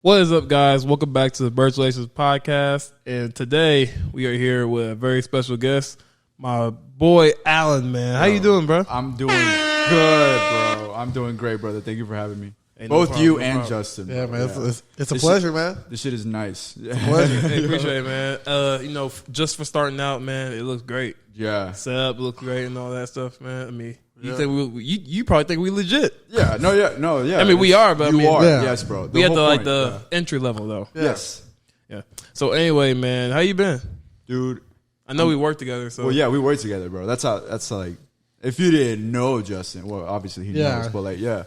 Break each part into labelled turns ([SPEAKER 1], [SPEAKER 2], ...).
[SPEAKER 1] What is up, guys? Welcome back to the Burchalations Podcast. And today we are here with a very special guest, my boy Alan, man. How you doing, bro?
[SPEAKER 2] I'm doing good, bro. I'm doing great, brother. Thank you for having me. Both you and Justin.
[SPEAKER 3] Yeah, man. It's a pleasure, man.
[SPEAKER 2] This shit is nice.
[SPEAKER 3] It's a pleasure.
[SPEAKER 1] Hey, appreciate it, man. Just for starting out, man, it looks great.
[SPEAKER 2] Yeah.
[SPEAKER 1] Setup looks great and all that stuff, man. I mean, you probably think we legit.
[SPEAKER 2] Yeah. No.
[SPEAKER 1] I mean, we are, but
[SPEAKER 2] you are.
[SPEAKER 3] Yeah.
[SPEAKER 2] Yes, bro.
[SPEAKER 1] We at the entry level, though.
[SPEAKER 2] Yes.
[SPEAKER 1] Yeah. So anyway, man, how you been?
[SPEAKER 2] Dude.
[SPEAKER 1] I know we work together, so.
[SPEAKER 2] Well, yeah, we work together, bro. That's like, if you didn't know Justin, well, obviously he knows, but like, yeah.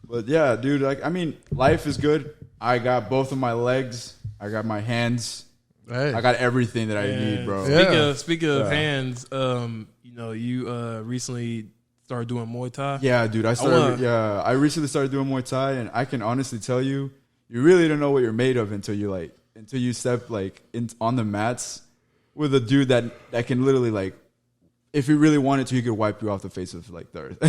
[SPEAKER 2] But yeah, dude, like, I mean, life is good. I got both of my legs. I got my hands.
[SPEAKER 3] Hey.
[SPEAKER 2] I got everything that I need, bro.
[SPEAKER 1] Speaking of hands, you recently started doing Muay Thai.
[SPEAKER 2] Yeah, dude, I recently started doing Muay Thai, and I can honestly tell you, you really don't know what you're made of until you step on the mats with a dude that can literally, like, if he really wanted to, he could wipe you off the face of the earth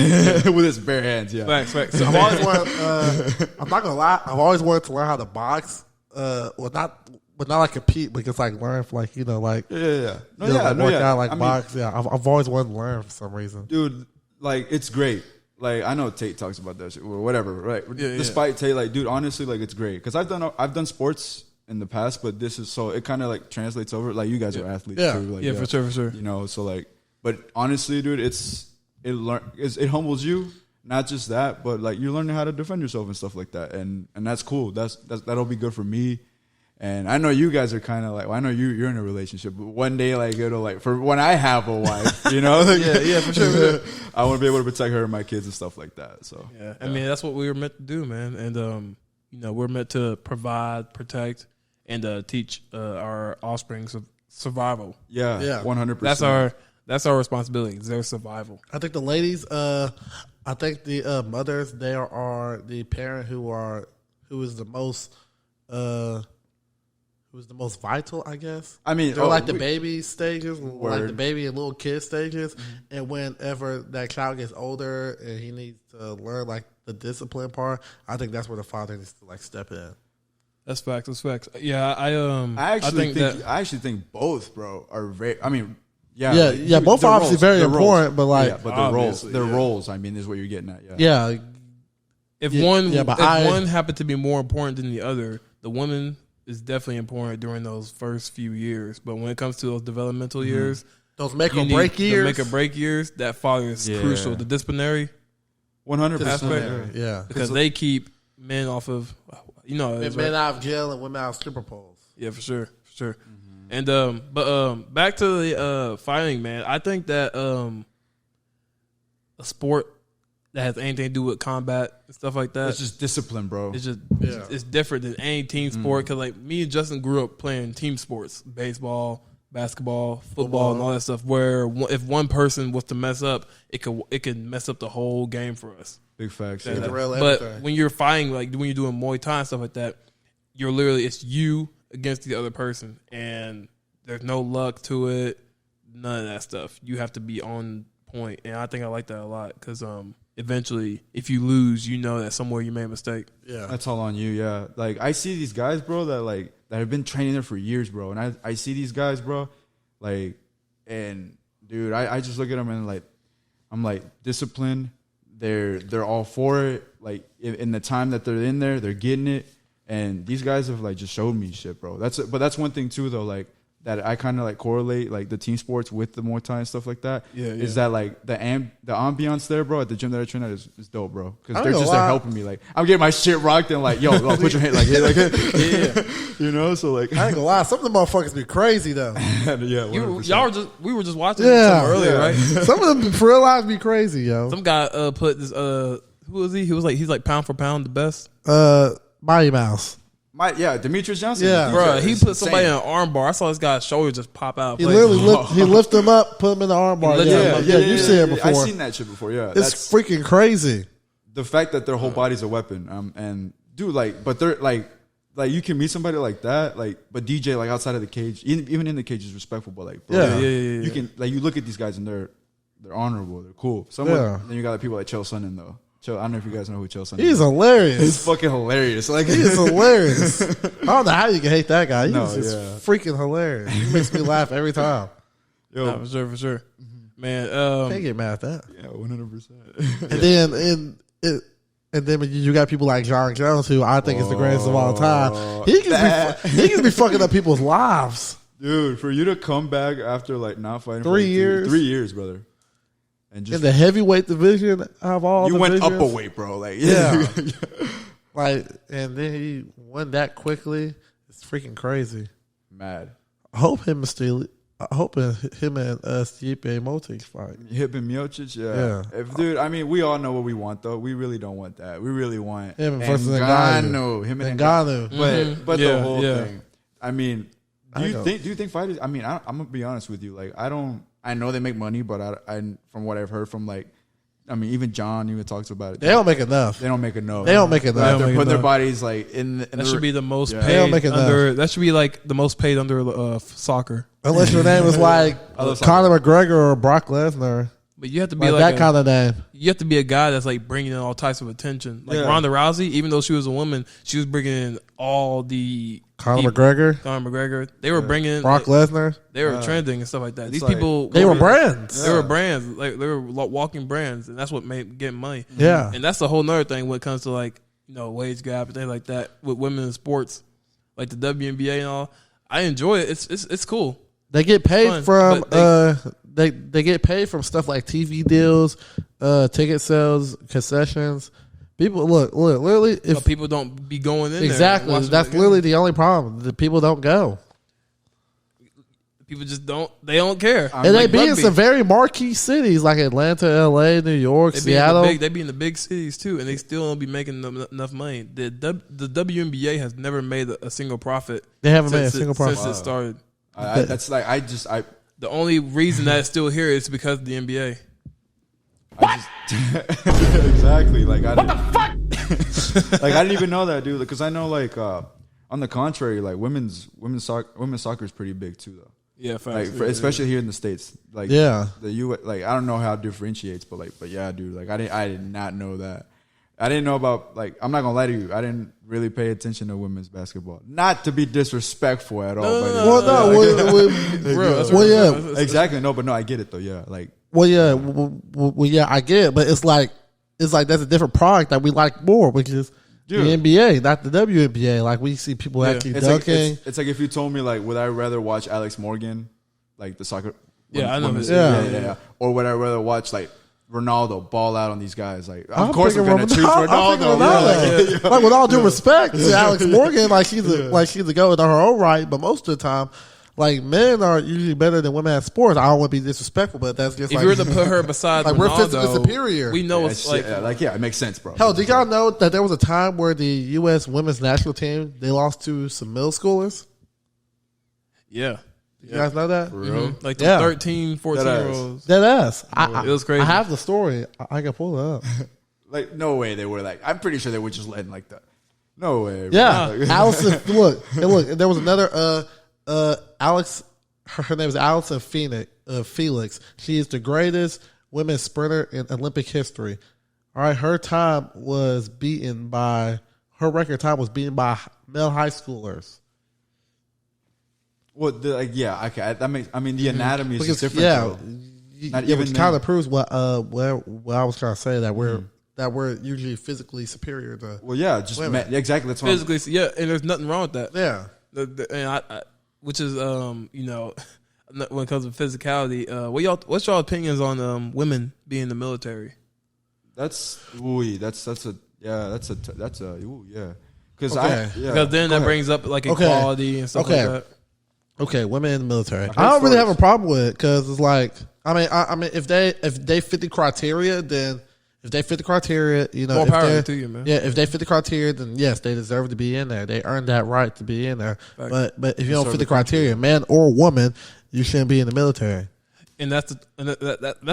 [SPEAKER 2] with his bare hands. Yeah,
[SPEAKER 1] Facts.
[SPEAKER 3] I've always wanted. I'm not gonna lie. I've always wanted to learn how to box. Not like compete, but just like learn, like work out, box. Yeah, I've always wanted to learn for some reason,
[SPEAKER 2] dude. Like, it's great. Like, I know Tate talks about that shit or whatever, right? Yeah, Despite Tate, like, dude, honestly, like, it's great because I've done sports in the past, but this is so it kind of like translates over. Like, you guys are athletes too. Like,
[SPEAKER 1] for sure.
[SPEAKER 2] You know, so like, but honestly, dude, it humbles you. Not just that, but like, you're learning how to defend yourself and stuff like that, and that's cool. That'll be good for me. And I know you guys are kind of like, well, I know you're in a relationship, but one day, like, it'll, like, for when I have a wife, you know, like,
[SPEAKER 1] yeah, for sure.
[SPEAKER 2] I want to be able to protect her and my kids and stuff like that. So
[SPEAKER 1] yeah, I mean, that's what we were meant to do, man. And we're meant to provide, protect, and teach our offspring survival.
[SPEAKER 2] Yeah, 100%.
[SPEAKER 1] That's our responsibility. It's their survival.
[SPEAKER 3] I think the ladies, I think the mothers, they are the parent who is the most. Who's the most vital, I guess.
[SPEAKER 2] I mean,
[SPEAKER 3] they're like the baby stages, like the baby and little kid stages. Mm-hmm. And whenever that child gets older and he needs to learn like the discipline part, I think that's where the father needs to like step in.
[SPEAKER 1] That's facts. Yeah,
[SPEAKER 2] I actually think both, bro, are very. I mean,
[SPEAKER 3] yeah. Both are obviously very important, but like,
[SPEAKER 2] but the roles. I mean, is what you're getting at.
[SPEAKER 3] Yeah.
[SPEAKER 1] If one happened to be more important than the other, the woman is definitely important during those first few years. But when it comes to those developmental years,
[SPEAKER 3] those make or break years,
[SPEAKER 1] that father is crucial. The disciplinary,
[SPEAKER 2] 100%.
[SPEAKER 3] Yeah,
[SPEAKER 1] because they keep men off of, men
[SPEAKER 3] out of jail and women out of stripper poles.
[SPEAKER 1] Yeah, for sure. Mm-hmm. And but back to the fighting, man. I think that a sport that has anything to do with combat and stuff like that.
[SPEAKER 2] It's just discipline, bro.
[SPEAKER 1] It's just it's different than any team sport. Because like me and Justin grew up playing team sports, baseball, basketball, football, and all that stuff. Where if one person was to mess up, it could mess up the whole game for us.
[SPEAKER 2] Big facts.
[SPEAKER 1] But when you're fighting, like when you're doing Muay Thai and stuff like that, it's you against the other person, and there's no luck to it, none of that stuff. You have to be on point, and I think I like that a lot because eventually, if you lose, you know that somewhere you made a mistake.
[SPEAKER 3] Yeah,
[SPEAKER 2] that's all on you. Yeah, like I see these guys, bro, that have been training there for years, bro, and I see these guys, bro, like, and dude, I just look at them and like, I'm like, discipline. They're all for it. Like in the time that they're in there, they're getting it, and these guys have like just showed me shit, bro. But that's one thing too, though, like. That I kind of like correlate like the team sports with the Muay Thai and stuff like that. Is that like the ambiance there, bro, at the gym that I train at is dope, bro. Because they're just there helping me. Like I'm getting my shit rocked and like, yo, put your hand like you know. So like,
[SPEAKER 3] I ain't gonna lie, some of the motherfuckers be crazy though.
[SPEAKER 1] We were just watching some earlier, right?
[SPEAKER 3] Some of them for real lives be crazy, yo.
[SPEAKER 1] Some guy put this. Who was he? He was like he's like pound for pound the best.
[SPEAKER 3] Mighty Mouse.
[SPEAKER 2] Demetrius Johnson.
[SPEAKER 3] Yeah,
[SPEAKER 1] bro, he put somebody in an arm bar. I saw this guy's shoulder just pop out.
[SPEAKER 3] He literally lift him up, put him in the arm bar. You see it before.
[SPEAKER 2] I've seen that shit before. Yeah,
[SPEAKER 3] it's freaking crazy.
[SPEAKER 2] The fact that their whole body's a weapon, and dude, like, but they're like you can meet somebody like that, like, but DJ like outside of the cage, even in the cage is respectful, but like, bro, you can like you look at these guys and they're honorable, they're cool. Then you got like people like Chael Sonnen though. I don't know if you guys know who Chael Sonnen
[SPEAKER 3] He's
[SPEAKER 2] is.
[SPEAKER 3] hilarious.
[SPEAKER 2] He's fucking hilarious. Like
[SPEAKER 3] he's hilarious. I don't know how you can hate that guy. He's
[SPEAKER 2] No,
[SPEAKER 3] just
[SPEAKER 2] yeah.
[SPEAKER 3] freaking hilarious. He makes me laugh every time.
[SPEAKER 2] Yo,
[SPEAKER 1] Nah, for sure. Man,
[SPEAKER 3] Can't get mad at that.
[SPEAKER 2] yeah, 100%.
[SPEAKER 3] And then when you got people like John Jones, who I think is the greatest of all time. He can be fucking up people's lives.
[SPEAKER 2] Dude, for you to come back after like not fighting
[SPEAKER 3] 3
[SPEAKER 2] for
[SPEAKER 3] years.
[SPEAKER 2] 3 years, brother, and just
[SPEAKER 3] In the heavyweight division of all
[SPEAKER 2] you went up
[SPEAKER 3] divisions.
[SPEAKER 2] a weight, bro. Like
[SPEAKER 3] Yeah. Like, and then he won that quickly. It's freaking crazy.
[SPEAKER 2] mad.
[SPEAKER 3] I hope him and Stipe Miocic fight.
[SPEAKER 2] Hip and Miocic, yeah. Dude, I mean, we all know what we want, though. We really don't want that. We really want
[SPEAKER 3] Him versus
[SPEAKER 2] Ngannou. Him and
[SPEAKER 3] Ngannou.
[SPEAKER 2] But
[SPEAKER 1] Yeah,
[SPEAKER 2] the whole
[SPEAKER 1] yeah.
[SPEAKER 2] thing. I mean, do you think fighters? I mean, I'm gonna be honest with you. Like, I know they make money, but I from what I've heard from like, I mean, even John even talks about it.
[SPEAKER 3] They don't make enough.
[SPEAKER 2] They don't make enough.
[SPEAKER 3] They don't make enough.
[SPEAKER 2] They're
[SPEAKER 1] They don't make
[SPEAKER 2] putting their
[SPEAKER 1] enough.
[SPEAKER 2] bodies like in.
[SPEAKER 1] That should be the most
[SPEAKER 2] Yeah.
[SPEAKER 3] They don't
[SPEAKER 1] paid
[SPEAKER 3] make enough.
[SPEAKER 1] under. That should be like the most paid under soccer.
[SPEAKER 3] Unless your name is like
[SPEAKER 2] love
[SPEAKER 3] Conor McGregor or Brock Lesnar.
[SPEAKER 1] But you have to be
[SPEAKER 3] Like
[SPEAKER 1] like
[SPEAKER 3] that kind of name.
[SPEAKER 1] You have to be a guy that's like bringing in all types of attention. Like
[SPEAKER 2] Yeah.
[SPEAKER 1] Ronda Rousey, even though she was a woman, she was bringing in all the
[SPEAKER 3] Conor
[SPEAKER 1] people-
[SPEAKER 3] McGregor,
[SPEAKER 1] Conor McGregor. They were bringing in,
[SPEAKER 3] Brock Lesnar.
[SPEAKER 1] they were trending and stuff like that. These
[SPEAKER 2] like-
[SPEAKER 1] people,
[SPEAKER 3] They were brands.
[SPEAKER 1] They were brands. Like they were walking brands, and that's what made getting money.
[SPEAKER 3] Yeah.
[SPEAKER 1] And that's a whole nother thing when it comes to like wage gap and things like that with women in sports, like the WNBA and all. I enjoy it. It's cool.
[SPEAKER 3] They get paid
[SPEAKER 1] Fun,
[SPEAKER 3] from
[SPEAKER 1] but
[SPEAKER 3] they get paid from stuff like TV deals, ticket sales, concessions. People look, literally
[SPEAKER 1] But
[SPEAKER 3] if
[SPEAKER 1] people don't be going in
[SPEAKER 3] exactly
[SPEAKER 1] there. and
[SPEAKER 3] that's
[SPEAKER 1] watching the
[SPEAKER 3] literally
[SPEAKER 1] game.
[SPEAKER 3] the only problem. The people don't go.
[SPEAKER 1] People just don't. They don't care.
[SPEAKER 3] And they
[SPEAKER 1] Like
[SPEAKER 3] be in
[SPEAKER 1] rugby.
[SPEAKER 3] some very marquee cities like Atlanta, LA, New York,
[SPEAKER 1] They
[SPEAKER 3] Seattle.
[SPEAKER 1] be in the big cities too, and they still don't be making enough money. The WNBA has never made a single profit.
[SPEAKER 3] They haven't made a
[SPEAKER 1] since
[SPEAKER 3] single profit.
[SPEAKER 1] since it started.
[SPEAKER 2] That's like I
[SPEAKER 1] The only reason that it's still here is because of the NBA.
[SPEAKER 2] exactly. Like what the fuck? Like I didn't even know that, dude. Because I know, like, on the contrary, like women's soccer is pretty big too, though.
[SPEAKER 1] Yeah,
[SPEAKER 2] Like especially here in the States. Like
[SPEAKER 3] Yeah.
[SPEAKER 2] the U. Like I don't know how it differentiates, but yeah, dude. Like I did not know that. I didn't know about, like, I'm not gonna lie to you. I didn't really pay attention to women's basketball. Not to be disrespectful at all. Exactly. No, but no, I get it though. Yeah, like.
[SPEAKER 3] Well, yeah, I get it, but it's like that's a different product that we like more, which is the NBA, not the WNBA. Like we see people actually dunking.
[SPEAKER 2] It's like if you told me, like, would I rather watch Alex Morgan, like the soccer?
[SPEAKER 1] Yeah, I know.
[SPEAKER 2] Yeah. Or would I rather watch like Ronaldo ball out on these guys? Like, of
[SPEAKER 3] I'm
[SPEAKER 2] course I'm
[SPEAKER 3] thinking
[SPEAKER 2] gonna choose Ronaldo.
[SPEAKER 3] Like with all due respect to Alex Morgan, like she's a go in her own right, but most of the time, like men are usually better than women at sports. I don't want to be disrespectful, but that's just
[SPEAKER 1] If
[SPEAKER 3] like
[SPEAKER 1] you were to put her beside
[SPEAKER 3] like
[SPEAKER 1] Ronaldo,
[SPEAKER 3] we're physically superior.
[SPEAKER 1] We know
[SPEAKER 2] Yeah,
[SPEAKER 1] it's like
[SPEAKER 2] it makes sense, bro.
[SPEAKER 3] Hell, did y'all know that there was a time where the U.S. women's national team they lost to some middle schoolers?
[SPEAKER 1] yeah.
[SPEAKER 3] You guys know that?
[SPEAKER 2] For real?
[SPEAKER 1] Like the
[SPEAKER 3] Yeah.
[SPEAKER 1] 13, 14
[SPEAKER 2] That
[SPEAKER 1] year
[SPEAKER 2] ass.
[SPEAKER 1] olds.
[SPEAKER 3] Dead ass.
[SPEAKER 1] It was crazy.
[SPEAKER 3] I have the story. I can pull it up.
[SPEAKER 2] Like, no way they were like. I'm pretty sure they were just letting like that. No way. Bro.
[SPEAKER 3] Yeah,
[SPEAKER 2] Like,
[SPEAKER 3] Allison. Look. There was another Alex. Her name is Allison Felix. She is the greatest women's sprinter in Olympic history. All right, her record time was beaten by male high schoolers.
[SPEAKER 2] well, yeah, okay. That makes. I mean, the anatomy is
[SPEAKER 3] Because,
[SPEAKER 2] just different.
[SPEAKER 3] yeah,
[SPEAKER 2] though. Not even
[SPEAKER 3] which kind of proves what I was trying to say that we're usually physically superior to.
[SPEAKER 2] Well, yeah, just
[SPEAKER 3] Women.
[SPEAKER 2] exactly. That's what I'm,
[SPEAKER 1] Physically, yeah, and there's nothing wrong with that.
[SPEAKER 3] Yeah.
[SPEAKER 1] And I which is when it comes to physicality, what's y'all opinions on women being in the military?
[SPEAKER 2] That's a yeah. Because
[SPEAKER 3] Okay.
[SPEAKER 1] Because then that brings up like
[SPEAKER 3] Okay.
[SPEAKER 1] equality and stuff
[SPEAKER 3] Okay.
[SPEAKER 1] like that.
[SPEAKER 3] Okay, women in the military.
[SPEAKER 2] heard
[SPEAKER 3] I don't really have a
[SPEAKER 2] stories.
[SPEAKER 3] problem with it because it's like I mean if they fit the criteria, then if they fit the criteria,
[SPEAKER 1] More
[SPEAKER 3] if
[SPEAKER 1] power
[SPEAKER 3] they're-
[SPEAKER 1] to you, man.
[SPEAKER 3] Yeah, if they fit the criteria, then yes, they deserve to be in there. They earned that right to be in there.
[SPEAKER 1] Fact.
[SPEAKER 3] But if you don't
[SPEAKER 2] Serve
[SPEAKER 3] fit the
[SPEAKER 2] the country.
[SPEAKER 3] criteria, man or woman, you shouldn't be in the military.
[SPEAKER 1] And that's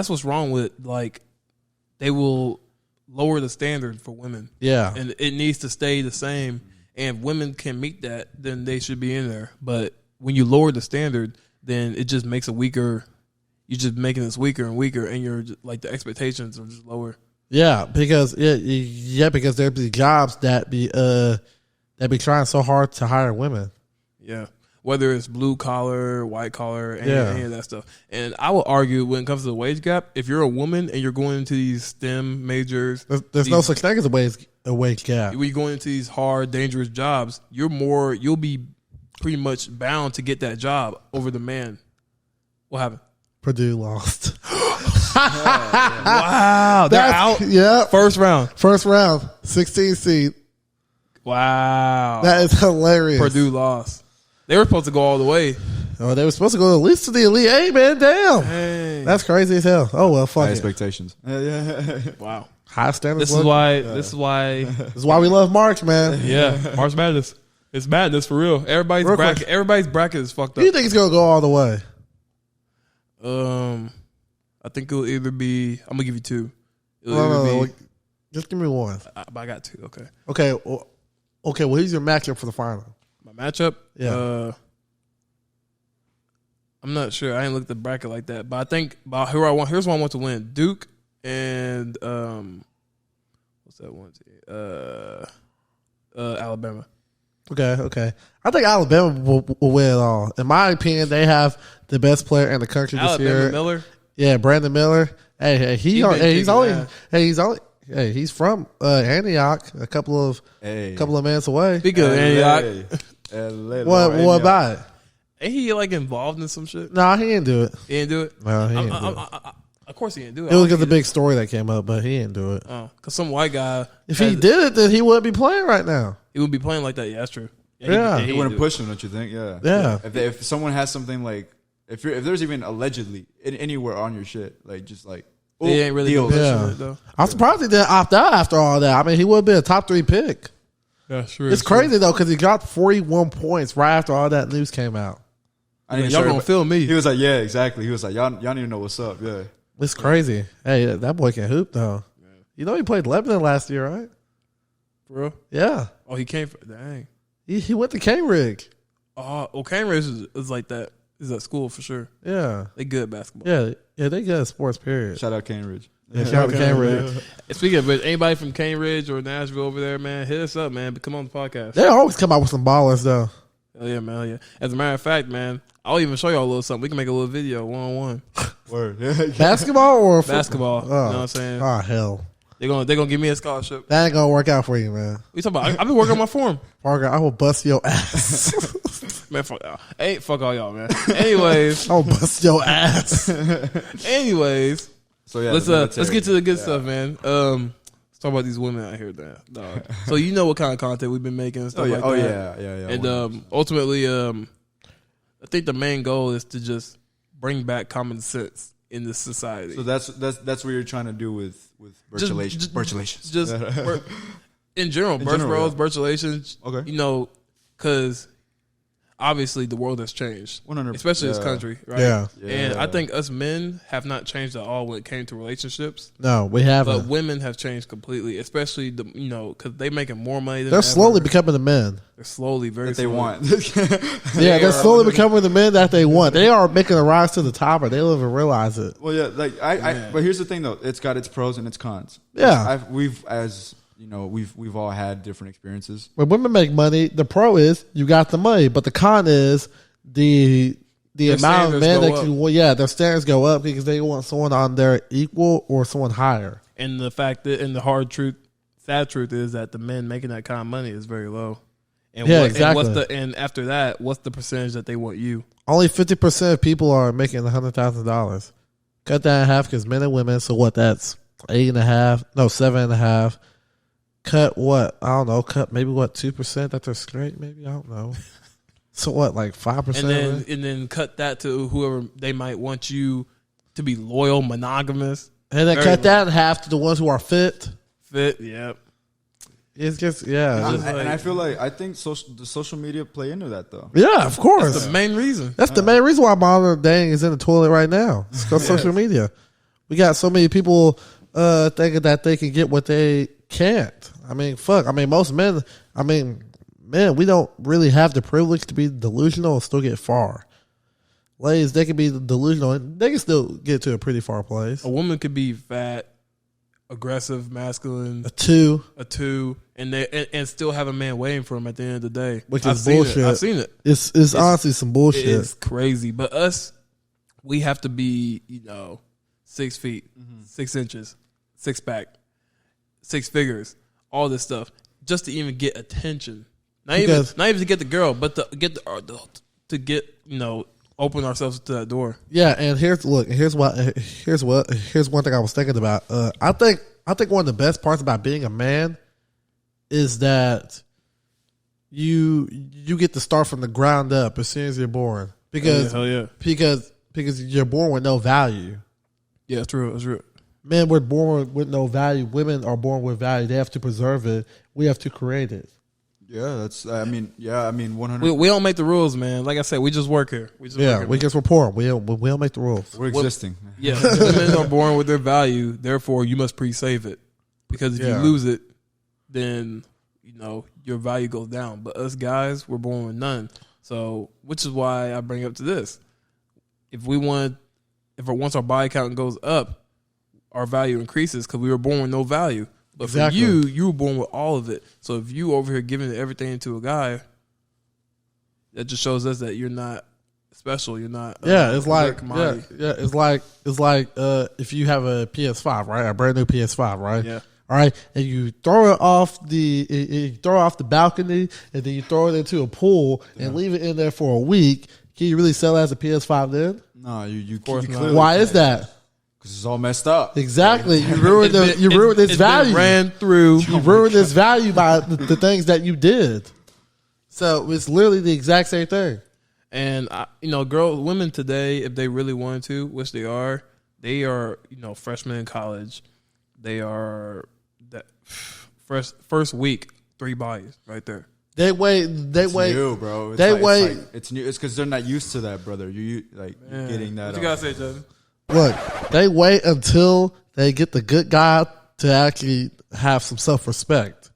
[SPEAKER 1] what's wrong with it. Like they will lower the standard for women.
[SPEAKER 3] Yeah.
[SPEAKER 1] And it needs to stay the same. And if women can meet that, then they should be in there. But when you lower the standard, then it just makes it weaker. You're just making this weaker and weaker, and you're just, like the expectations are just lower.
[SPEAKER 3] Yeah, because because there be jobs that be trying so hard to hire women.
[SPEAKER 1] Yeah. Whether it's blue collar, white collar, any of that stuff. And I will argue when it comes to the wage gap, if you're a woman and you're going into these STEM majors,
[SPEAKER 3] there's no such thing as a wage gap.
[SPEAKER 1] When you're going into these hard, dangerous jobs, you'll be pretty much bound to get that job over the man. What happened?
[SPEAKER 3] Purdue lost.
[SPEAKER 1] Wow, they're out.
[SPEAKER 3] Yeah,
[SPEAKER 1] first round,
[SPEAKER 3] 16 seed.
[SPEAKER 1] Wow,
[SPEAKER 3] that is hilarious.
[SPEAKER 1] Purdue lost. They were supposed to go all the way.
[SPEAKER 3] Oh, they were supposed to go at least to the Elite Eight, man. Damn.
[SPEAKER 1] Dang.
[SPEAKER 3] That's crazy as hell. Oh, well, fuck
[SPEAKER 2] High
[SPEAKER 3] it.
[SPEAKER 2] expectations.
[SPEAKER 1] Wow.
[SPEAKER 3] High standards.
[SPEAKER 1] This is why
[SPEAKER 3] we love March, man.
[SPEAKER 1] Yeah, March Madness. It's madness for real. Everybody's bracket is fucked up.
[SPEAKER 3] Who do you think it's going to go all the way?
[SPEAKER 1] I think it'll either be, I'm going to give you two.
[SPEAKER 3] No, just give me one.
[SPEAKER 1] I got two, okay.
[SPEAKER 3] Okay, well, who's your matchup for the final?
[SPEAKER 1] My matchup?
[SPEAKER 3] Yeah.
[SPEAKER 1] I'm not sure. I ain't looked at the bracket like that, but I think here's one I want to win. Duke and what's that one team? Alabama.
[SPEAKER 3] Okay. I think Alabama will win it all. In my opinion, they have the best player in the country this year.
[SPEAKER 1] Miller?
[SPEAKER 3] Yeah, Brandon Miller. He's from Antioch, a couple of minutes away.
[SPEAKER 1] Speaking of Antioch.
[SPEAKER 3] What about it?
[SPEAKER 1] Ain't he involved in some shit?
[SPEAKER 3] Nah, he didn't do it.
[SPEAKER 1] He didn't do it?
[SPEAKER 3] No, he didn't do it.
[SPEAKER 1] Of course he didn't do it.
[SPEAKER 3] It was because the big story that came up, but he didn't do it.
[SPEAKER 1] Oh, because some white guy.
[SPEAKER 3] If he did it, then he wouldn't be playing right now.
[SPEAKER 1] He wouldn't be playing like that. Yeah, that's true.
[SPEAKER 3] He
[SPEAKER 2] wouldn't push him, don't you think? Yeah.
[SPEAKER 3] Yeah.
[SPEAKER 2] If someone has something if there's even allegedly anywhere on your shit,
[SPEAKER 1] he ain't really
[SPEAKER 2] deals.
[SPEAKER 1] it, though.
[SPEAKER 3] I'm surprised he didn't opt out after all that. I mean, he would have been a top 3 pick.
[SPEAKER 1] Yeah, sure.
[SPEAKER 3] It's crazy though because he got 41 points right after all that news came out.
[SPEAKER 1] Y'all gonna feel me?
[SPEAKER 2] He was like, yeah, exactly. He was like, y'all need to know what's up. Yeah,
[SPEAKER 3] it's crazy. Hey, that boy can hoop though. Yeah. You know he played Lebanon last year, right?
[SPEAKER 1] For real?
[SPEAKER 3] Yeah.
[SPEAKER 1] Oh, he came. Dang.
[SPEAKER 3] He went to Cambridge.
[SPEAKER 1] Oh, Cambridge is like that. Is at school for sure.
[SPEAKER 3] Yeah,
[SPEAKER 1] they good at basketball.
[SPEAKER 3] Yeah, they good at sports. Period.
[SPEAKER 2] Shout out Cambridge.
[SPEAKER 3] Yeah, shout out to Cambridge.
[SPEAKER 1] Speaking of it, anybody from Cambridge or Nashville over there, man, hit us up, man. Come on the podcast.
[SPEAKER 3] They always come out with some ballers though.
[SPEAKER 1] Hell yeah, man. Hell yeah. As a matter of fact, man, I'll even show y'all a little something. We can make a little video 1-on-1.
[SPEAKER 2] Word.
[SPEAKER 3] Basketball or
[SPEAKER 1] basketball?
[SPEAKER 3] Oh.
[SPEAKER 1] You know what I'm saying?
[SPEAKER 3] Oh hell.
[SPEAKER 1] They're gonna give me a scholarship.
[SPEAKER 3] That ain't gonna work out for you, man.
[SPEAKER 1] What you talking about? I've been working on my form.
[SPEAKER 3] Parker, I will bust your ass.
[SPEAKER 1] Man, fuck y'all. Hey, fuck all y'all, man. Anyways.
[SPEAKER 3] I'll bust your ass.
[SPEAKER 1] Anyways.
[SPEAKER 2] So yeah,
[SPEAKER 1] let's get to the good stuff, man. Let's talk about these women out here, dog. So you know what kind of content we've been making and stuff like that.
[SPEAKER 2] Yeah.
[SPEAKER 1] And ultimately, I think the main goal is to just bring back common sense in this society.
[SPEAKER 2] So that's what you're trying to do with Burchalations.
[SPEAKER 1] Just in general, Burchalations.
[SPEAKER 2] Okay.
[SPEAKER 1] You know, because obviously the world has changed,
[SPEAKER 2] 100%,
[SPEAKER 1] especially this country, right?
[SPEAKER 3] Yeah.
[SPEAKER 1] And I think us men have not changed at all when it came to relationships.
[SPEAKER 3] No, we haven't.
[SPEAKER 1] But women have changed completely, especially because they making more money than
[SPEAKER 3] they're
[SPEAKER 1] ever.
[SPEAKER 3] slowly becoming the men.
[SPEAKER 1] They're slowly, very
[SPEAKER 2] slowly.
[SPEAKER 1] They want.
[SPEAKER 3] Yeah, they're slowly becoming the men that they want. They are making a rise to the top, or they don't even realize it.
[SPEAKER 2] Well, yeah, but here's the thing, though. It's got its pros and its cons.
[SPEAKER 3] Yeah,
[SPEAKER 2] we've all had different experiences.
[SPEAKER 3] When women make money, the pro is you got the money, but the con is the amount of men that you want. Yeah, their standards go up because they want someone on their equal or someone higher.
[SPEAKER 1] And the fact that, and the sad truth is that the men making that kind of money is very low. And
[SPEAKER 3] exactly.
[SPEAKER 1] And after that, what's the percentage that they want you?
[SPEAKER 3] Only 50% of people are making $100,000. Cut that in half because men and women. So what? That's 8.5. No, 7.5. Cut what? I don't know. Cut maybe what 2% that they're straight. Maybe I don't know. So what? Like 5%.
[SPEAKER 1] And then cut that to whoever they might want you to be loyal, monogamous.
[SPEAKER 3] And then cut that in half to the ones who are fit.
[SPEAKER 1] Yep.
[SPEAKER 3] It's just
[SPEAKER 2] and I feel like I think the social media play into that though.
[SPEAKER 3] Yeah, of course.
[SPEAKER 1] That's the main reason.
[SPEAKER 3] That's the main reason why modern dang is in the toilet right now. It's because social media. We got so many people thinking that they can get what they can't. I mean, fuck. I mean, most men. I mean, man, we don't really have the privilege to be delusional and still get far. Ladies, they can be delusional and they can still get to a pretty far place.
[SPEAKER 1] A woman could be fat, aggressive, masculine,
[SPEAKER 3] a two,
[SPEAKER 1] and still have a man waiting for him at the end of the day,
[SPEAKER 3] which is bullshit.
[SPEAKER 1] I've seen it.
[SPEAKER 3] It's honestly some bullshit.
[SPEAKER 1] It's crazy. But us, we have to be 6 feet, 6 inches, 6-pack, 6 figures, all this stuff, just to even get attention. Not even to get the girl, but to get open ourselves to that door.
[SPEAKER 3] Yeah, and here's one thing I was thinking about. I think one of the best parts about being a man is that you get to start from the ground up as soon as you're born. Because you're born with no value.
[SPEAKER 1] Yeah, it's true.
[SPEAKER 3] Men were born with no value. Women are born with value. They have to preserve it. We have to create it.
[SPEAKER 2] Yeah, 100.
[SPEAKER 1] We don't make the rules, man. Like I said, we just work here. We
[SPEAKER 3] just report. We don't make the rules.
[SPEAKER 2] We're existing.
[SPEAKER 1] Yeah, women are born with their value. Therefore, you must pre-save it, because if you lose it, then your value goes down. But us guys, we're born with none. So, which is why I bring up to this: once our body count goes up, our value increases because we were born with no value. But for you were born with all of it. So if you over here giving everything to a guy, that just shows us that you're not special. You're not.
[SPEAKER 3] It's like if you have a PS5, right, a brand new PS5, right?
[SPEAKER 1] Yeah.
[SPEAKER 3] All right, and you throw it off the balcony, and then you throw it into a pool and leave it in there for a week. Can you really sell it as a PS5 then?
[SPEAKER 2] No, you
[SPEAKER 3] Why is that?
[SPEAKER 2] Because it's all messed up.
[SPEAKER 3] Exactly. You ruined its value.
[SPEAKER 1] Ran through.
[SPEAKER 3] You ruined its value by the things that you did. So it's literally the exact same thing.
[SPEAKER 1] And women today, if they really wanted to, which they are freshmen in college. They are that first week 3 bodies right there.
[SPEAKER 2] It's new, bro. It's new. It's because they're not used to that, brother. You're getting that.
[SPEAKER 1] What you gotta say, Justin?
[SPEAKER 3] Look, they wait until they get the good guy to actually have some self-respect.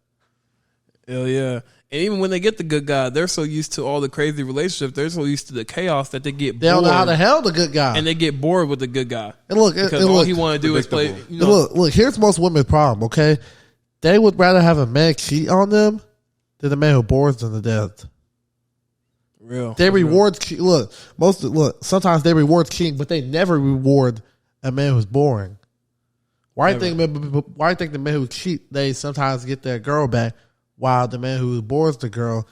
[SPEAKER 1] Hell yeah. And even when they get the good guy, they're so used to all the crazy relationships. They're so used to the chaos that they get bored.
[SPEAKER 3] They don't know how to handle the good guy.
[SPEAKER 1] And they get bored with the good guy.
[SPEAKER 3] And look,
[SPEAKER 1] all he want to do is play.
[SPEAKER 3] Look, here's most women's problem, okay? They would rather have a man cheat on them than a man who bores them to death.
[SPEAKER 1] Real.
[SPEAKER 3] They reward sometimes they reward cheating, but they never reward a man who's boring. Why do you think the men who cheat, they sometimes get their girl back, while the man who bores the girl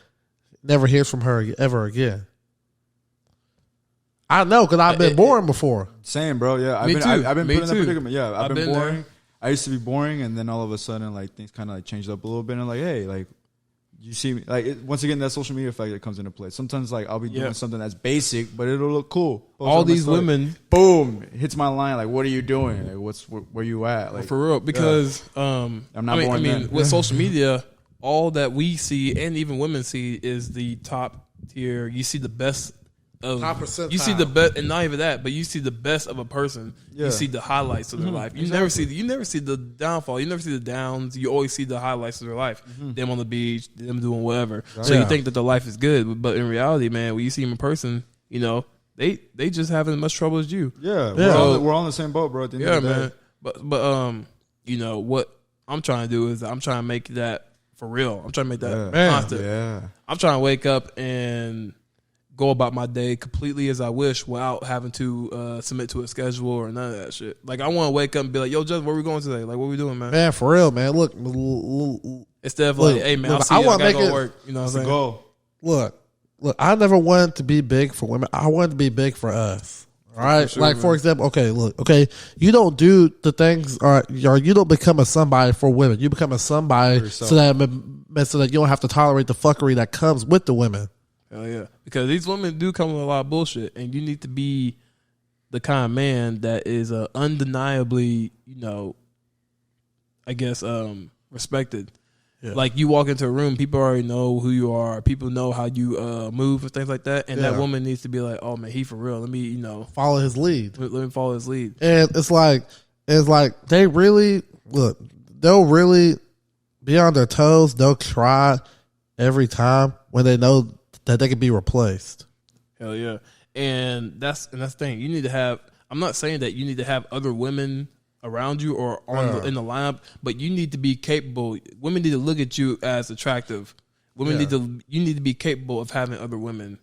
[SPEAKER 3] never hears from her ever again? I know, because I've been boring before.
[SPEAKER 2] Same, bro. Yeah, I've been put in that predicament. Yeah, I've been boring. There. I used to be boring, and then all of a sudden, things kind of changed up a little bit, and hey, you see me, once again, that social media effect that comes into play. Sometimes, I'll be doing something that's basic, but it'll look cool.
[SPEAKER 1] All these women,
[SPEAKER 2] boom, hits my line. What are you doing? Where you at?
[SPEAKER 1] For real, because I'm not boring. I mean, with social media, all that we see and even women see is the top tier. You see the best of top percentile. You see the best, and not even that, but you see the best of a person. Yeah. You see the highlights of their life. You never see the downfall. You never see the downs. You always see the highlights of their life. Them on the beach, them doing whatever. So you think that their life is good, but in reality, man, when you see them in person, they just having as much trouble as you.
[SPEAKER 2] Yeah. We're all in the same boat, bro. At the end of the day.
[SPEAKER 1] Man. But what I'm trying to do is I'm trying to make that for real. I'm trying to make that constant. Yeah. I'm trying to wake up and go about my day completely as I wish without having to submit to a schedule or none of that shit. I want to wake up and be like, yo, Justin, where we going today? What we doing, man?
[SPEAKER 3] Man, for real, man. Look.
[SPEAKER 1] Instead of hey, man, I'll see you. I got to go work. You know what I'm saying?
[SPEAKER 2] Goal.
[SPEAKER 3] Look, I never wanted to be big for women. I wanted to be big for us. All right? For example, you don't do the things, or you don't become a somebody for women. You become a somebody so that you don't have to tolerate the fuckery that comes with the women.
[SPEAKER 1] Hell yeah. Because these women do come with a lot of bullshit, and you need to be the kind of man that is undeniably, respected. Yeah. You walk into a room, people already know who you are. People know how you move and things like that. And that woman needs to be like, oh, man, he for real. Let me,
[SPEAKER 3] follow his lead.
[SPEAKER 1] Let me follow his lead.
[SPEAKER 3] And it's like they really, they'll really be on their toes. They'll try every time when they know that they can be replaced.
[SPEAKER 1] Hell yeah. And that's the thing. You need to have, I'm not saying that you need to have other women around you or in the lineup, but you need to be capable. Women need to look at you as attractive. You need to be capable of having other women.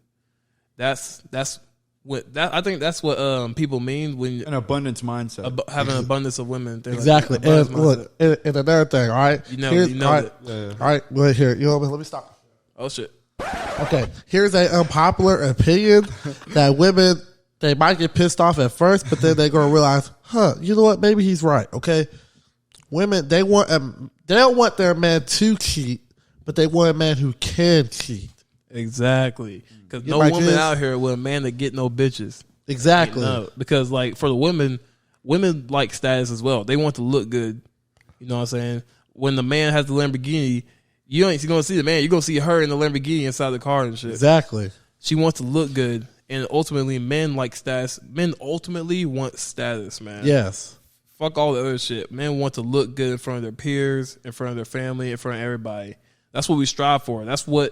[SPEAKER 1] I think that's what people mean when
[SPEAKER 2] an abundance mindset,
[SPEAKER 1] having an abundance of women.
[SPEAKER 3] Exactly.
[SPEAKER 1] Like
[SPEAKER 3] and look, and another thing, all right?
[SPEAKER 1] You know it.
[SPEAKER 3] All right, wait here. You know what? Let me stop.
[SPEAKER 1] Oh shit.
[SPEAKER 3] Okay, here's an unpopular opinion that women, they might get pissed off at first, but then they're gonna realize, you know what? Maybe he's right. Okay, women, they don't want their man to cheat, but they want a man who can cheat.
[SPEAKER 1] Exactly, because no woman out here with a man that get no bitches.
[SPEAKER 3] Exactly,
[SPEAKER 1] because like for the women like status as well. They want to look good. You know what I'm saying? When the man has the Lamborghini, you ain't gonna see the man. You're gonna see her in the Lamborghini inside the car and shit.
[SPEAKER 3] Exactly.
[SPEAKER 1] She wants to look good, and ultimately, men like status. Men ultimately want status, man.
[SPEAKER 3] Yes.
[SPEAKER 1] Fuck all the other shit. Men want to look good in front of their peers, in front of their family, in front of everybody. That's what we strive for. That's why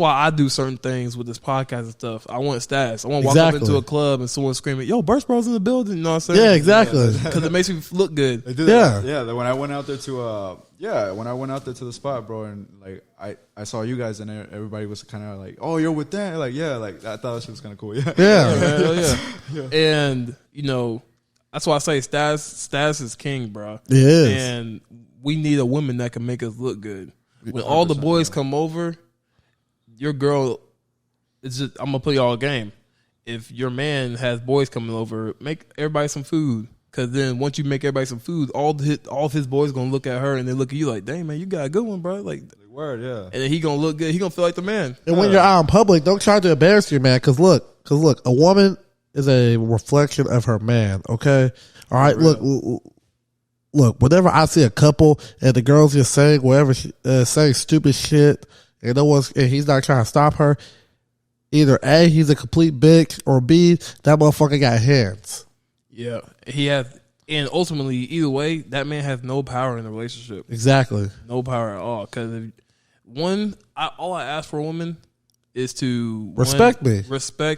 [SPEAKER 1] I do certain things with this podcast and stuff. I want status. I want to walk up into a club and someone screaming, "Yo, Burst Bro's in the building!" You know what I'm saying?
[SPEAKER 3] Yeah, exactly.
[SPEAKER 1] Because it makes me look good.
[SPEAKER 2] Yeah. When I went out there to the spot, bro, and like I saw you guys and everybody was kind of like, "Oh, you're with that?" Like, yeah, like I thought that shit was kind of cool.
[SPEAKER 1] Yeah. And you know, that's why I say status is king, bro.
[SPEAKER 3] It is.
[SPEAKER 1] And we need a woman that can make us look good. When all the boys come over, your girl is just, I'm going to play y'all a game. If your man has boys coming over, make everybody some food. Because then once you make everybody some food, all of his boys going to look at her and they look at you like, dang, man, you got a good one, bro. Like,
[SPEAKER 2] word, yeah.
[SPEAKER 1] And then he going to look good. He going to feel like the man.
[SPEAKER 3] And when you're out in public, don't try to embarrass your man. Because look, a woman is a reflection of her man, okay? All right, look, whenever I see a couple and the girl's just saying whatever, saying stupid shit, and he's not trying to stop her, either A, he's a complete bitch, or B, that motherfucker got hands.
[SPEAKER 1] Yeah, he has, and ultimately, either way, that man has no power in the relationship.
[SPEAKER 3] Exactly,
[SPEAKER 1] no power at all. Because all I ask for a woman is to
[SPEAKER 3] respect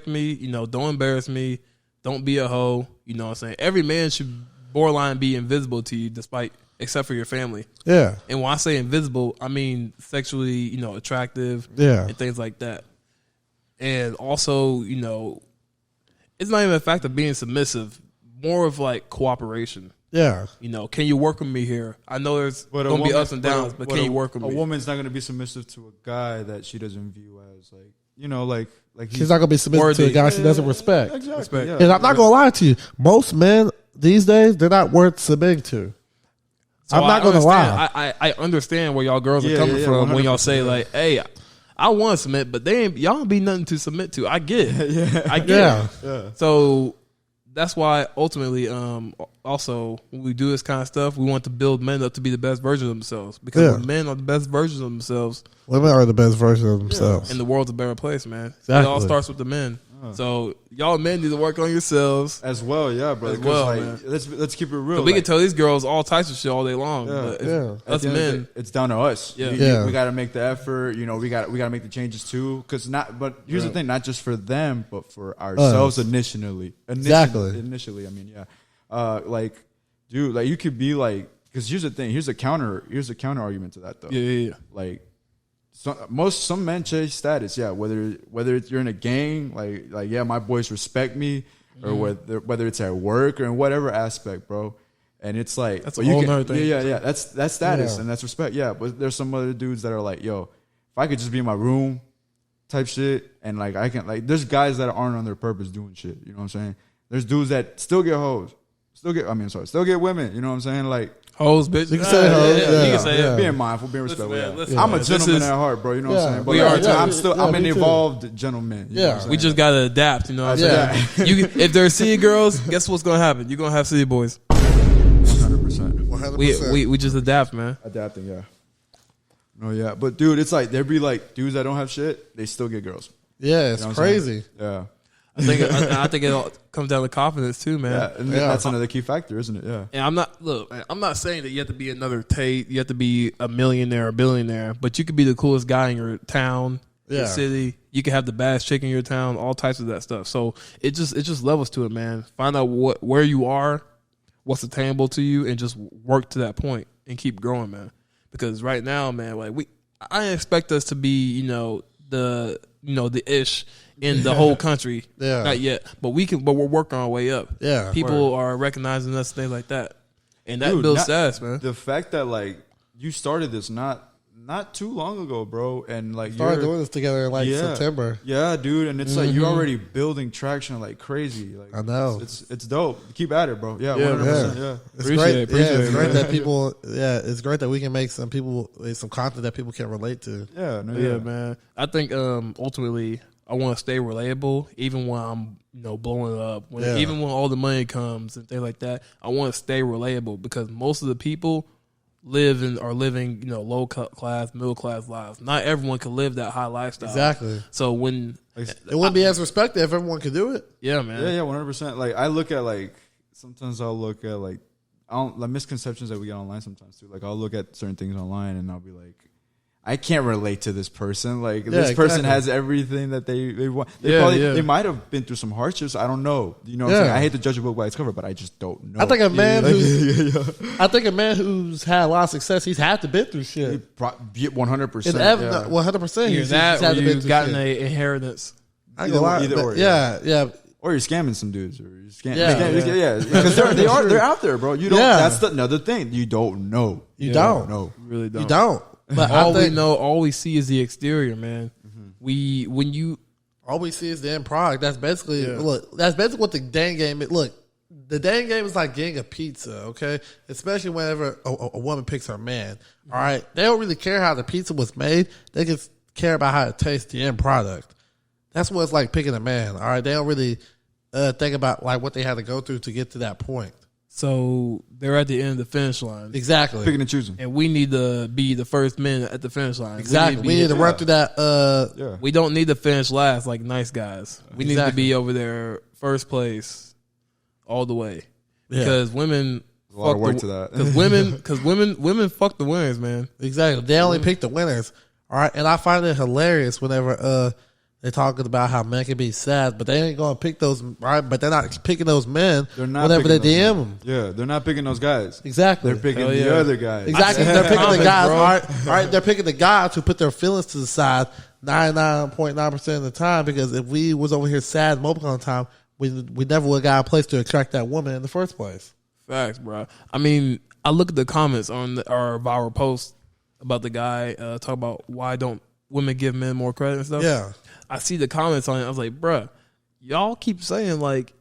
[SPEAKER 1] me. You know, don't embarrass me. Don't be a hoe. You know what I'm saying? Every man should borderline be invisible to you, except for your family.
[SPEAKER 3] Yeah.
[SPEAKER 1] And when I say invisible, I mean sexually, you know, attractive.
[SPEAKER 3] Yeah.
[SPEAKER 1] And things like that. And also, you know, it's not even a fact of being submissive, more of like cooperation.
[SPEAKER 3] Yeah.
[SPEAKER 1] You know, can you work with me here? I know there's going to be ups and downs, but can you work with me?
[SPEAKER 2] A woman's not going to be submissive to a guy that she doesn't view as like, you know, like
[SPEAKER 3] she's not going to be submissive to a guy she doesn't respect.
[SPEAKER 2] Exactly. Yeah.
[SPEAKER 3] And I'm not going to lie to you. Most men these days, they're not worth submitting to. So I'm not going to lie.
[SPEAKER 1] I understand where y'all girls are coming from when y'all say like, "Hey, I want to submit," but y'all don't be nothing to submit to. I get it. I get it. Yeah. So that's why ultimately, also when we do this kind of stuff, we want to build men up to be the best version of themselves. Because when men are the best versions of themselves,
[SPEAKER 3] women are the best version of themselves,
[SPEAKER 1] and the world's a better place, man.
[SPEAKER 3] Exactly.
[SPEAKER 1] It all starts with the men. So y'all men need to work on yourselves
[SPEAKER 2] as well, yeah, bro. As well, like, let's keep it real.
[SPEAKER 1] We can tell these girls all types of shit all day long. But us men,
[SPEAKER 2] it's down to us.
[SPEAKER 1] Yeah,
[SPEAKER 2] we got to make the effort. You know, we got to make the changes too. But here's the thing: not just for them, but for ourselves initially. Initially, I mean, like, dude, like you could be like, because here's the thing: here's a counter argument to that though.
[SPEAKER 1] Yeah.
[SPEAKER 2] Like. Some men chase status, whether you're in a gang, like my boys respect me, or whether it's at work or in whatever aspect, bro. And it's like
[SPEAKER 1] that's a whole nother thing.
[SPEAKER 2] Yeah, that's status and that's respect. Yeah, but there's some other dudes that are like, yo, if I could just be in my room, type shit, and like I can like, there's guys that aren't on their purpose doing shit. You know what I'm saying? There's dudes that still get hoes, still get women. You know what I'm saying? Like.
[SPEAKER 1] Hoes, bitch.
[SPEAKER 3] You can say hoes.
[SPEAKER 1] You can say it.
[SPEAKER 2] Being mindful, being respectful.
[SPEAKER 1] Listen,
[SPEAKER 2] I'm a gentleman at heart, bro. You know what I'm saying? But
[SPEAKER 1] we are.
[SPEAKER 2] I'm an evolved gentleman. You know what I'm
[SPEAKER 1] we just gotta adapt. You know what I'm saying? If there's city girls, guess what's gonna happen? You're gonna have city boys. 100%. We just adapt, man.
[SPEAKER 2] Adapting, yeah. No, yeah, but dude, it's like there'd be like dudes that don't have shit, they still get girls.
[SPEAKER 3] Yeah, it's crazy.
[SPEAKER 2] Yeah.
[SPEAKER 1] I think it all comes down to confidence too, man.
[SPEAKER 2] Yeah, and that's another key factor, isn't it? Yeah.
[SPEAKER 1] And I'm not saying that you have to be another Tate, you have to be a millionaire or billionaire, but you could be the coolest guy in your town, your city. You can have the baddest chick in your town, all types of that stuff. So it just levels to it, man. Find out where you are, what's attainable to you and just work to that point and keep growing, man. Because right now, man, like I expect us to be, the ish in the whole country.
[SPEAKER 3] Yeah.
[SPEAKER 1] Not yet, but we're working our way up.
[SPEAKER 3] Yeah.
[SPEAKER 1] People are recognizing us, things like that. And that builds status, man.
[SPEAKER 2] The fact that like you started this not too long ago, bro, and like
[SPEAKER 3] started doing this together in September.
[SPEAKER 2] Yeah, dude, and it's like you're already building traction like crazy. Like
[SPEAKER 3] I know
[SPEAKER 2] it's dope. Keep at it, bro. Yeah, 100%. Yeah,
[SPEAKER 3] it's great. It's great that people. Yeah, it's great that we can make some content that people can relate to.
[SPEAKER 2] Yeah,
[SPEAKER 1] man. I think ultimately I want to stay relatable, even when I'm blowing up. Even when all the money comes and things like that, I want to stay relatable because most of the people are living, low class, middle class lives. Not everyone can live that high lifestyle.
[SPEAKER 3] Exactly.
[SPEAKER 1] So when
[SPEAKER 3] it wouldn't be as respected if everyone could do it.
[SPEAKER 1] Yeah, man.
[SPEAKER 2] Yeah, 100%. Like I look at sometimes I'll look at misconceptions that we get online sometimes too. Like I'll look at certain things online and I'll be like, I can't relate to this person. Like this person has everything that they want. They might have been through some hardships. I don't know. You know what I'm saying? I hate to judge a book by its cover, but I just don't know.
[SPEAKER 3] I think a man who's had a lot of success, he's had to been through shit.
[SPEAKER 2] 100%.
[SPEAKER 3] 100%.
[SPEAKER 1] Either that or you've gotten an inheritance.
[SPEAKER 2] Either or.
[SPEAKER 3] Yeah.
[SPEAKER 2] Or you're scamming some dudes, or you're scamming. Because they're out there, bro. You don't. That's another thing. You don't know.
[SPEAKER 3] You don't
[SPEAKER 2] know.
[SPEAKER 1] You really don't.
[SPEAKER 3] You don't.
[SPEAKER 1] But all we see is the exterior, man.
[SPEAKER 3] Mm-hmm. All we see is the end product. That's basically that's basically what the dang game is. Look, the dang game is like getting a pizza, okay? Especially whenever a woman picks her man. All right, they don't really care how the pizza was made. They just care about how it tastes, the end product. That's what it's like picking a man. All right, they don't really think about like what they had to go through to get to that point.
[SPEAKER 1] So they're at the end of the finish line.
[SPEAKER 3] Exactly.
[SPEAKER 2] Picking and choosing.
[SPEAKER 1] And we need to be the first men at the finish line.
[SPEAKER 3] Exactly. We need to run through that.
[SPEAKER 1] We don't need to finish last like nice guys. We need to be over there first place all the way. Yeah. Because women...
[SPEAKER 2] There's a lot of work to that.
[SPEAKER 1] Because women fuck the winners, man.
[SPEAKER 3] Exactly. They only pick the winners. All right. And I find it hilarious whenever... they're talking about how men can be sad, but they ain't going to pick those, right? But they're not picking those men whenever they DM them.
[SPEAKER 2] Yeah, they're not picking those guys.
[SPEAKER 3] Exactly.
[SPEAKER 2] They're picking the other guys.
[SPEAKER 3] Exactly. They're picking the guys. All right, they're picking the guys who put their feelings to the side 99.9% of the time, because if we was over here sad multiple of the time, we never would have got a place to attract that woman in the first place.
[SPEAKER 1] Facts, bro. I mean, I look at the comments on our viral post about the guy talking about why don't women give men more credit and stuff.
[SPEAKER 3] Yeah.
[SPEAKER 1] I see the comments on it. I was like, bruh, y'all keep saying like,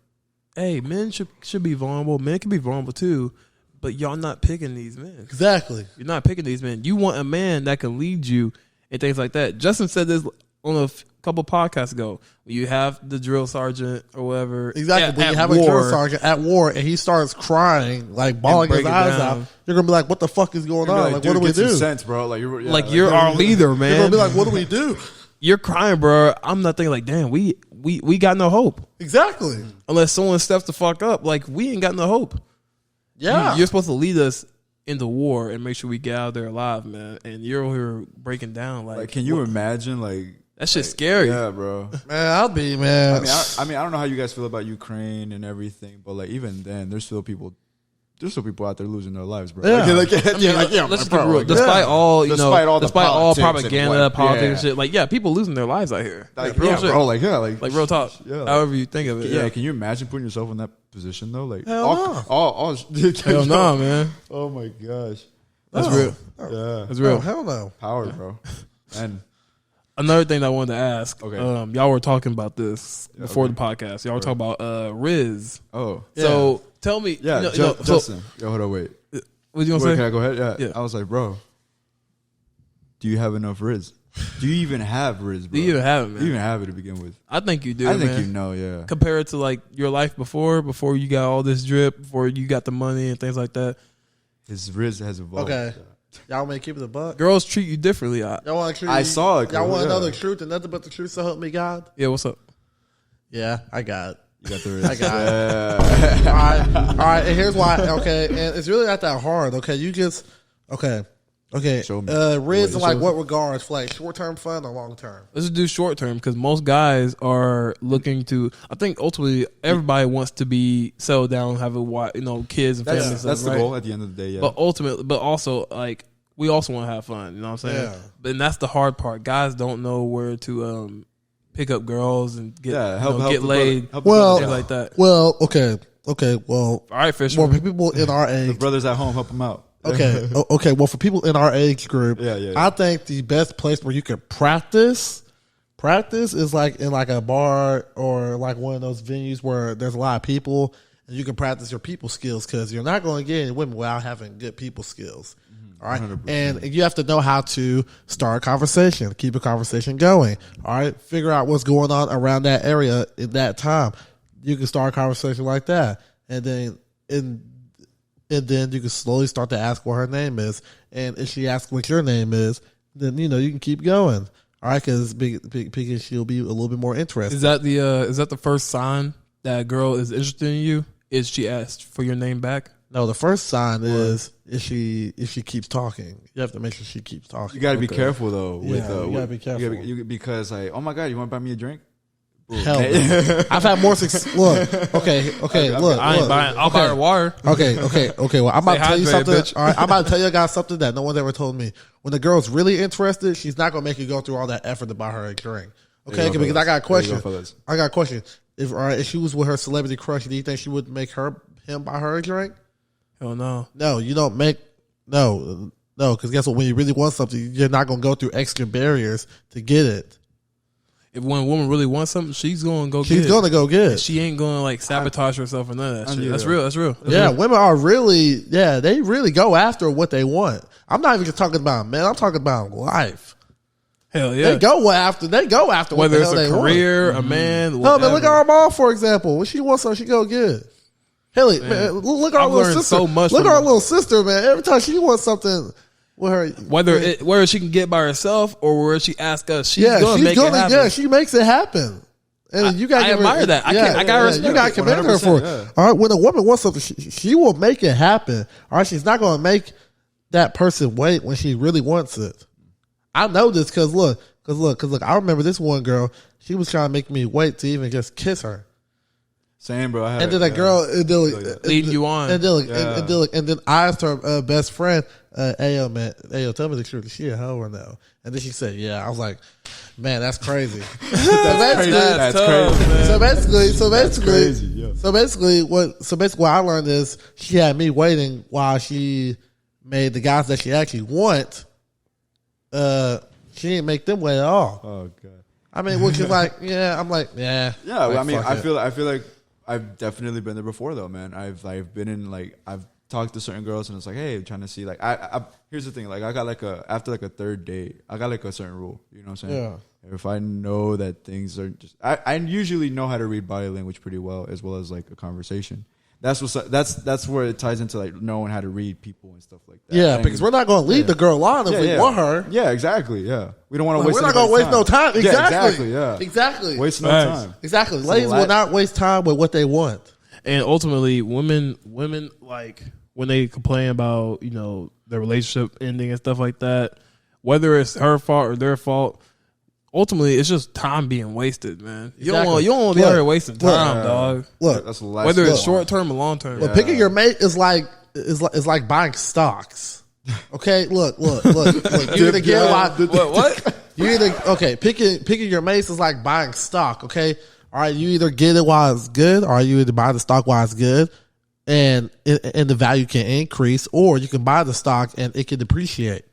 [SPEAKER 1] hey, men should be vulnerable. Men can be vulnerable too, but y'all not picking these men.
[SPEAKER 3] Exactly.
[SPEAKER 1] You're not picking these men. You want a man that can lead you and things like that. Justin said this on a couple podcasts ago. When you have the drill sergeant or whatever.
[SPEAKER 3] Exactly. When you have a drill sergeant at war and he starts crying, like bawling his eyes out, you're going to be like, what the fuck is going on? Like, what do we do?
[SPEAKER 2] Sense, bro.
[SPEAKER 1] You're our leader, man.
[SPEAKER 3] You're going to be like, what do we do?
[SPEAKER 1] You're crying, bro. I'm not thinking like, damn, we got no hope.
[SPEAKER 3] Exactly.
[SPEAKER 1] Unless someone steps the fuck up, like we ain't got no hope.
[SPEAKER 3] Yeah.
[SPEAKER 1] You're supposed to lead us into war and make sure we get out there alive, man. And you're over here breaking down, like
[SPEAKER 2] can you imagine, like
[SPEAKER 1] that shit's scary.
[SPEAKER 2] Yeah, bro.
[SPEAKER 3] Man, I'll be, man.
[SPEAKER 2] I mean, I don't know how you guys feel about Ukraine and everything, but like even then, there's still people out there losing their lives, bro.
[SPEAKER 3] Yeah.
[SPEAKER 1] Let's get real. Despite all propaganda, politics, and shit. Like, yeah, people losing their lives out here.
[SPEAKER 2] Like, bro. Like
[SPEAKER 1] real talk. Yeah. However you think of it.
[SPEAKER 2] Yeah. Can you imagine putting yourself in that position though? Like,
[SPEAKER 1] hell no, man.
[SPEAKER 2] Oh my gosh,
[SPEAKER 1] that's real.
[SPEAKER 2] Yeah,
[SPEAKER 1] that's real.
[SPEAKER 3] Hell no,
[SPEAKER 2] power, bro. And
[SPEAKER 1] another thing that I wanted to ask.
[SPEAKER 2] Okay.
[SPEAKER 1] Y'all were talking about this before the podcast. Y'all were talking about Rizz.
[SPEAKER 2] Oh,
[SPEAKER 1] so. Tell me,
[SPEAKER 2] Justin. Hold on, wait.
[SPEAKER 1] What you gonna say?
[SPEAKER 2] Can I go ahead? Yeah. I was like, bro, do you have enough Rizz? Do you even have Rizz, bro?
[SPEAKER 1] Do you even have it, man?
[SPEAKER 2] Do you even have it to begin with?
[SPEAKER 1] I think you do.
[SPEAKER 2] I think you know, yeah.
[SPEAKER 1] Compared to like your life before you got all this drip, before you got the money and things like that.
[SPEAKER 2] His Rizz has evolved.
[SPEAKER 3] Okay. Y'all want to keep it a buck?
[SPEAKER 1] Girls treat you differently.
[SPEAKER 3] Y'all want to
[SPEAKER 2] I saw it.
[SPEAKER 3] Y'all want to know the truth and nothing but the truth, so help me God?
[SPEAKER 1] Yeah, what's up?
[SPEAKER 3] Yeah, I got it.
[SPEAKER 2] You got the Rizz.
[SPEAKER 3] I got it. All right. And here's why. Okay, and it's really not that hard. Okay, you just okay. Okay, Rizz, in like what regards? For like short term fun or long term?
[SPEAKER 1] Let's do short term because most guys are looking to. I think ultimately everybody wants to be settled down, have kids and families.
[SPEAKER 2] That's the
[SPEAKER 1] right?
[SPEAKER 2] goal at the end of the day. Yeah.
[SPEAKER 1] But also like we also want to have fun. You know what I'm saying?
[SPEAKER 3] Yeah.
[SPEAKER 1] But that's the hard part. Guys don't know where to pick up girls and get get laid.
[SPEAKER 3] Well,
[SPEAKER 1] like that.
[SPEAKER 3] Well, okay. Well,
[SPEAKER 1] all right, Fisher.
[SPEAKER 3] Well, for people in our age,
[SPEAKER 2] the brothers at home, help them out.
[SPEAKER 3] Okay. Well, for people in our age group,
[SPEAKER 2] yeah.
[SPEAKER 3] I think the best place where you can practice is like in like a bar or like one of those venues where there's a lot of people and you can practice your people skills because you're not going to get any women without having good people skills. All right. 100%. And you have to know how to start a conversation, keep a conversation going. All right. Figure out what's going on around that area in that time. You can start a conversation like that. And then you can slowly start to ask what her name is. And if she asks what your name is, then, you can keep going. All right. Because she'll be a little bit more interested.
[SPEAKER 1] Is that the first sign that a girl is interested in you? Is she asked for your name back?
[SPEAKER 3] No, the first sign is if she keeps talking. You have to make sure she keeps talking.
[SPEAKER 2] You got to be careful though.
[SPEAKER 3] You got to be careful
[SPEAKER 2] because like, oh my God, you want to buy me a drink?
[SPEAKER 3] Hell no. I've had more success. Look, okay. Look,
[SPEAKER 1] I ain't buying. I'll buy her water.
[SPEAKER 3] Okay. Well, I'm about to tell you something. Bitch. All right, I'm about to tell you guys something that no one's ever told me. When the girl's really interested, she's not gonna make you go through all that effort to buy her a drink. Okay, because I got a question. I got a question. If she was with her celebrity crush, do you think she would make him buy her a drink?
[SPEAKER 1] Hell no.
[SPEAKER 3] No, you don't make no. Because guess what? When you really want something, you're not gonna go through extra barriers to get it.
[SPEAKER 1] If when a woman really wants something, she's going to go get it.
[SPEAKER 3] She's going to go get it.
[SPEAKER 1] She ain't going to like sabotage herself or none of that shit. That's real.
[SPEAKER 3] Yeah, women are really, they really go after what they want. I'm not even just talking about men. I'm talking about life.
[SPEAKER 1] Hell yeah.
[SPEAKER 3] They go after
[SPEAKER 1] whether
[SPEAKER 3] what
[SPEAKER 1] it's a career, a man,
[SPEAKER 3] whatever. Man, look at our mom, for example. When she wants something, she go get it. Hell, man, look at our little sister.
[SPEAKER 1] So much
[SPEAKER 3] look at our little sister, man. Every time she wants something with her,
[SPEAKER 1] whether she can get by herself or where she asks us, she's gonna make it happen.
[SPEAKER 3] Yeah, she makes it happen. And you got
[SPEAKER 1] I admire that. I got respect.
[SPEAKER 3] You got to commend her for it. Yeah. All right, when a woman wants something, she will make it happen. All right, she's not going to make that person wait when she really wants it. I know this because look. I remember this one girl. She was trying to make me wait to even just kiss her.
[SPEAKER 2] Same, bro.
[SPEAKER 3] And then that girl
[SPEAKER 1] leading you on,
[SPEAKER 3] and then I asked her best friend, "Ayo, man, tell me the truth. Is she a hoe or no?" And then she said, "Yeah." I was like, "Man, that's crazy."
[SPEAKER 2] That's crazy.
[SPEAKER 3] So basically, what I learned is she had me waiting while she made the guys that she actually want. She didn't make them wait at all.
[SPEAKER 2] Oh God.
[SPEAKER 3] I mean, which is like, yeah. I'm like, yeah.
[SPEAKER 2] Yeah. Well, I mean, I feel like I've definitely been there before, though, man. I've been in like I've talked to certain girls and it's like, hey, I'm trying to see like I here's the thing, like I got like after a third date, I got like a certain rule. You know what I'm saying?
[SPEAKER 3] Yeah.
[SPEAKER 2] If I know that things are just, I usually know how to read body language pretty well, as well as like a conversation. That's where it ties into like knowing how to read people and stuff like that.
[SPEAKER 3] Yeah, because we're not going to lead the girl on if we want her.
[SPEAKER 2] Yeah, exactly. Yeah, we don't want to waste.
[SPEAKER 3] We're not going to waste no time.
[SPEAKER 2] Exactly.
[SPEAKER 3] Exactly.
[SPEAKER 2] Waste no time.
[SPEAKER 3] Exactly. Ladies will not waste time with what they want.
[SPEAKER 1] And ultimately, women like when they complain about their relationship ending and stuff like that, whether it's her fault or their fault. Ultimately, it's just time being wasted, man. You don't want to be out here wasting time, dog.
[SPEAKER 3] Look,
[SPEAKER 2] that's
[SPEAKER 1] whether it's short term or long term.
[SPEAKER 3] Picking your mate is like buying stocks. Okay, look. You either get
[SPEAKER 1] what?
[SPEAKER 3] You either picking your mates is like buying stock. Okay, all right. You either get it while it's good, or you either buy the stock while it's good, and the value can increase, or you can buy the stock and it can depreciate.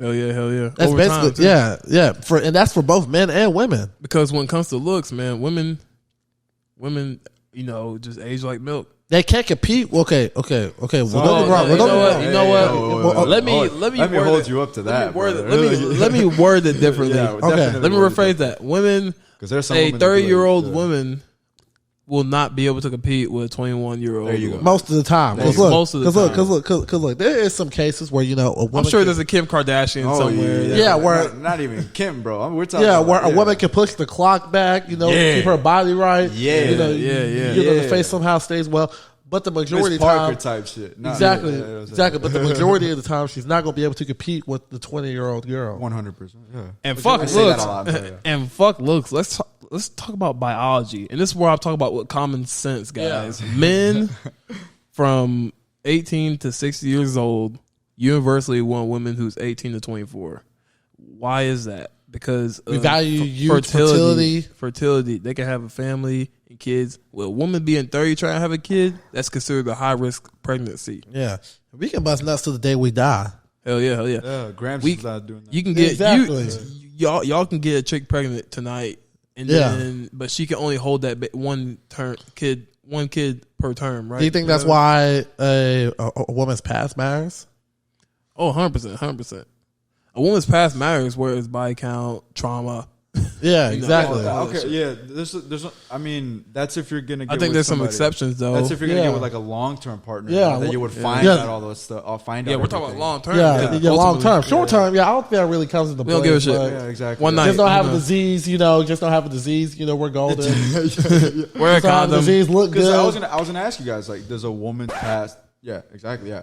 [SPEAKER 1] Hell yeah.
[SPEAKER 3] That's over basically time, yeah. And that's for both men and women.
[SPEAKER 1] Because when it comes to looks, man, women, just age like milk.
[SPEAKER 3] They can't compete. Okay. Well,
[SPEAKER 1] don't get wrong. You know what? Let me
[SPEAKER 2] hold you up to that.
[SPEAKER 1] Let me word it differently. Okay. Let me rephrase that. Women, because there's some 30-year-old woman will not be able to compete with a 21-year-old.
[SPEAKER 2] There you go.
[SPEAKER 3] Most of the time. Because look, there is some cases where a woman.
[SPEAKER 1] I'm sure there's a Kim Kardashian somewhere.
[SPEAKER 3] Yeah, where
[SPEAKER 2] not even Kim, bro. We're talking.
[SPEAKER 3] Where a woman can push the clock back. Keep her body right.
[SPEAKER 1] Yeah.
[SPEAKER 3] The face somehow stays well. But the majority of
[SPEAKER 2] Miss
[SPEAKER 3] the
[SPEAKER 2] Parker
[SPEAKER 3] time,
[SPEAKER 2] type shit.
[SPEAKER 3] Exactly. But the majority of the time, she's not going to be able to compete with the 20-year-old girl.
[SPEAKER 2] 100%. Yeah.
[SPEAKER 1] And fuck looks. And fuck looks. Let's talk about biology. And this is where I'm talking about with common sense, guys. Yeah. Men from 18 to 60 years old universally want women who's 18 to 24. Why is that? Because
[SPEAKER 3] we value youth,
[SPEAKER 1] fertility. They can have a family and kids. Well, a woman being 30 trying to have a kid, that's considered a high risk pregnancy.
[SPEAKER 3] Yeah, we can bust nuts to the day we die.
[SPEAKER 1] Hell yeah.
[SPEAKER 2] Yeah, Gramps is not doing that.
[SPEAKER 1] You can get y'all can get a chick pregnant tonight, and then but she can only hold that one kid per term, right?
[SPEAKER 3] Do you think that's why a woman's past matters?
[SPEAKER 1] Oh, 100%. A woman's past matters, where it's body count, trauma.
[SPEAKER 3] Yeah, exactly.
[SPEAKER 2] Okay, yeah. There's. I mean, that's if you're gonna. Get
[SPEAKER 1] I think
[SPEAKER 2] with
[SPEAKER 1] there's
[SPEAKER 2] somebody.
[SPEAKER 1] some exceptions though.
[SPEAKER 2] That's if you're gonna get with like a long term partner.
[SPEAKER 3] Yeah,
[SPEAKER 2] that you would find out all those stuff. I'll find out.
[SPEAKER 1] Yeah, we're talking about long term.
[SPEAKER 3] Yeah, long term. Short term. Yeah, I don't think that really comes into play.
[SPEAKER 1] We don't give a shit.
[SPEAKER 2] Yeah, exactly.
[SPEAKER 1] One night,
[SPEAKER 3] just don't have a disease. Just don't have a disease. We're golden.
[SPEAKER 1] Wear a condom.
[SPEAKER 3] Disease look good.
[SPEAKER 2] I was gonna ask you guys, like, does a woman's past? Yeah, exactly. Yeah.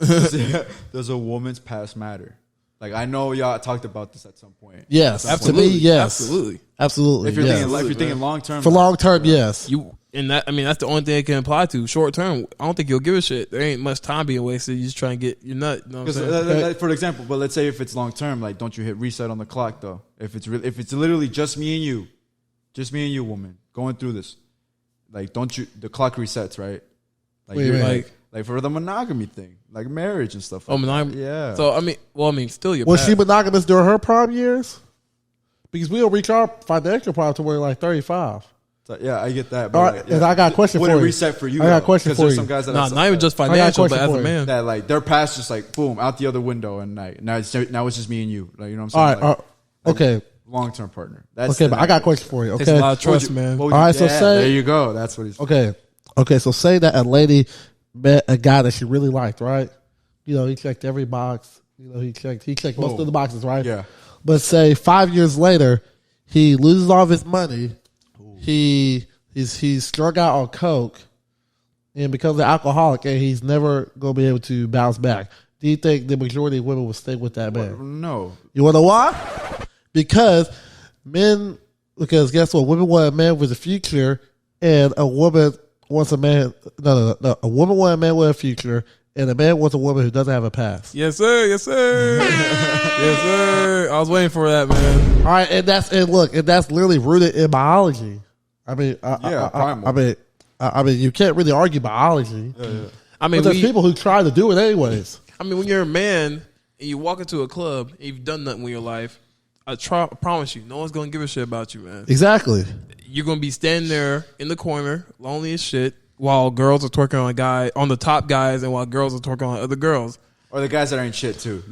[SPEAKER 2] Does a woman's past matter? Like, I know y'all talked about this at some point.
[SPEAKER 3] Yes,
[SPEAKER 1] absolutely.
[SPEAKER 3] To me, yes,
[SPEAKER 2] If
[SPEAKER 3] absolutely.
[SPEAKER 2] you're thinking long term,
[SPEAKER 3] for long term, yes.
[SPEAKER 1] That's the only thing it can apply to. Short term, I don't think you'll give a shit. There ain't much time being wasted. You just try and get your nut. You know what I'm saying?
[SPEAKER 2] For example, but let's say if it's long term, like, don't you hit reset on the clock though? If it's literally just me and you, woman, going through this, like, don't you? The clock resets, right? Like, like for the monogamy thing, like marriage and stuff.
[SPEAKER 1] Monogamy.
[SPEAKER 2] Yeah.
[SPEAKER 1] So still your.
[SPEAKER 3] Was she monogamous during her prime years? Because we don't reach our financial prime till we're like 35.
[SPEAKER 2] So, yeah, I get that.
[SPEAKER 3] But all right, and I got a question for you.
[SPEAKER 2] Would it reset for you?
[SPEAKER 3] I got a question for you.
[SPEAKER 2] Some guys that
[SPEAKER 1] not even just financial, but as a man,
[SPEAKER 2] that like their past just like boom out the other window and night. Now it's just me and you. Like, you know what I'm saying?
[SPEAKER 3] All right. Okay.
[SPEAKER 2] Long term partner. That's
[SPEAKER 3] okay, but I got a question for you. Okay.
[SPEAKER 1] Takes a lot of trust, man.
[SPEAKER 3] All right, so say
[SPEAKER 2] there you go. That's what he's.
[SPEAKER 3] Okay. So say that a lady met a guy that she really liked, right? He checked every box. He checked most of the boxes, right?
[SPEAKER 2] Yeah.
[SPEAKER 3] But say 5 years later, he loses all of his money. He's struck out on coke and becomes an alcoholic, and he's never gonna be able to bounce back. Do you think the majority of women will stay with that man?
[SPEAKER 2] No.
[SPEAKER 3] You wanna know why? Because guess what? Women want a man with a future, and a woman wants a man. No. A woman wants a man with a future, and a man wants a woman who doesn't have a past.
[SPEAKER 1] Yes, sir. Yes, sir. I was waiting for that, man.
[SPEAKER 3] All right, and that's literally rooted in biology. I mean, you can't really argue biology.
[SPEAKER 2] Yeah.
[SPEAKER 3] I mean, but there's people who try to do it anyways.
[SPEAKER 1] I mean, when you're a man and you walk into a club and you've done nothing with your life, I promise you, no one's gonna give a shit about you, man.
[SPEAKER 3] Exactly.
[SPEAKER 1] You're gonna be standing there in the corner, lonely as shit, while girls are twerking on the top guys, and while girls are twerking on other girls.
[SPEAKER 2] Or the guys that ain't shit too.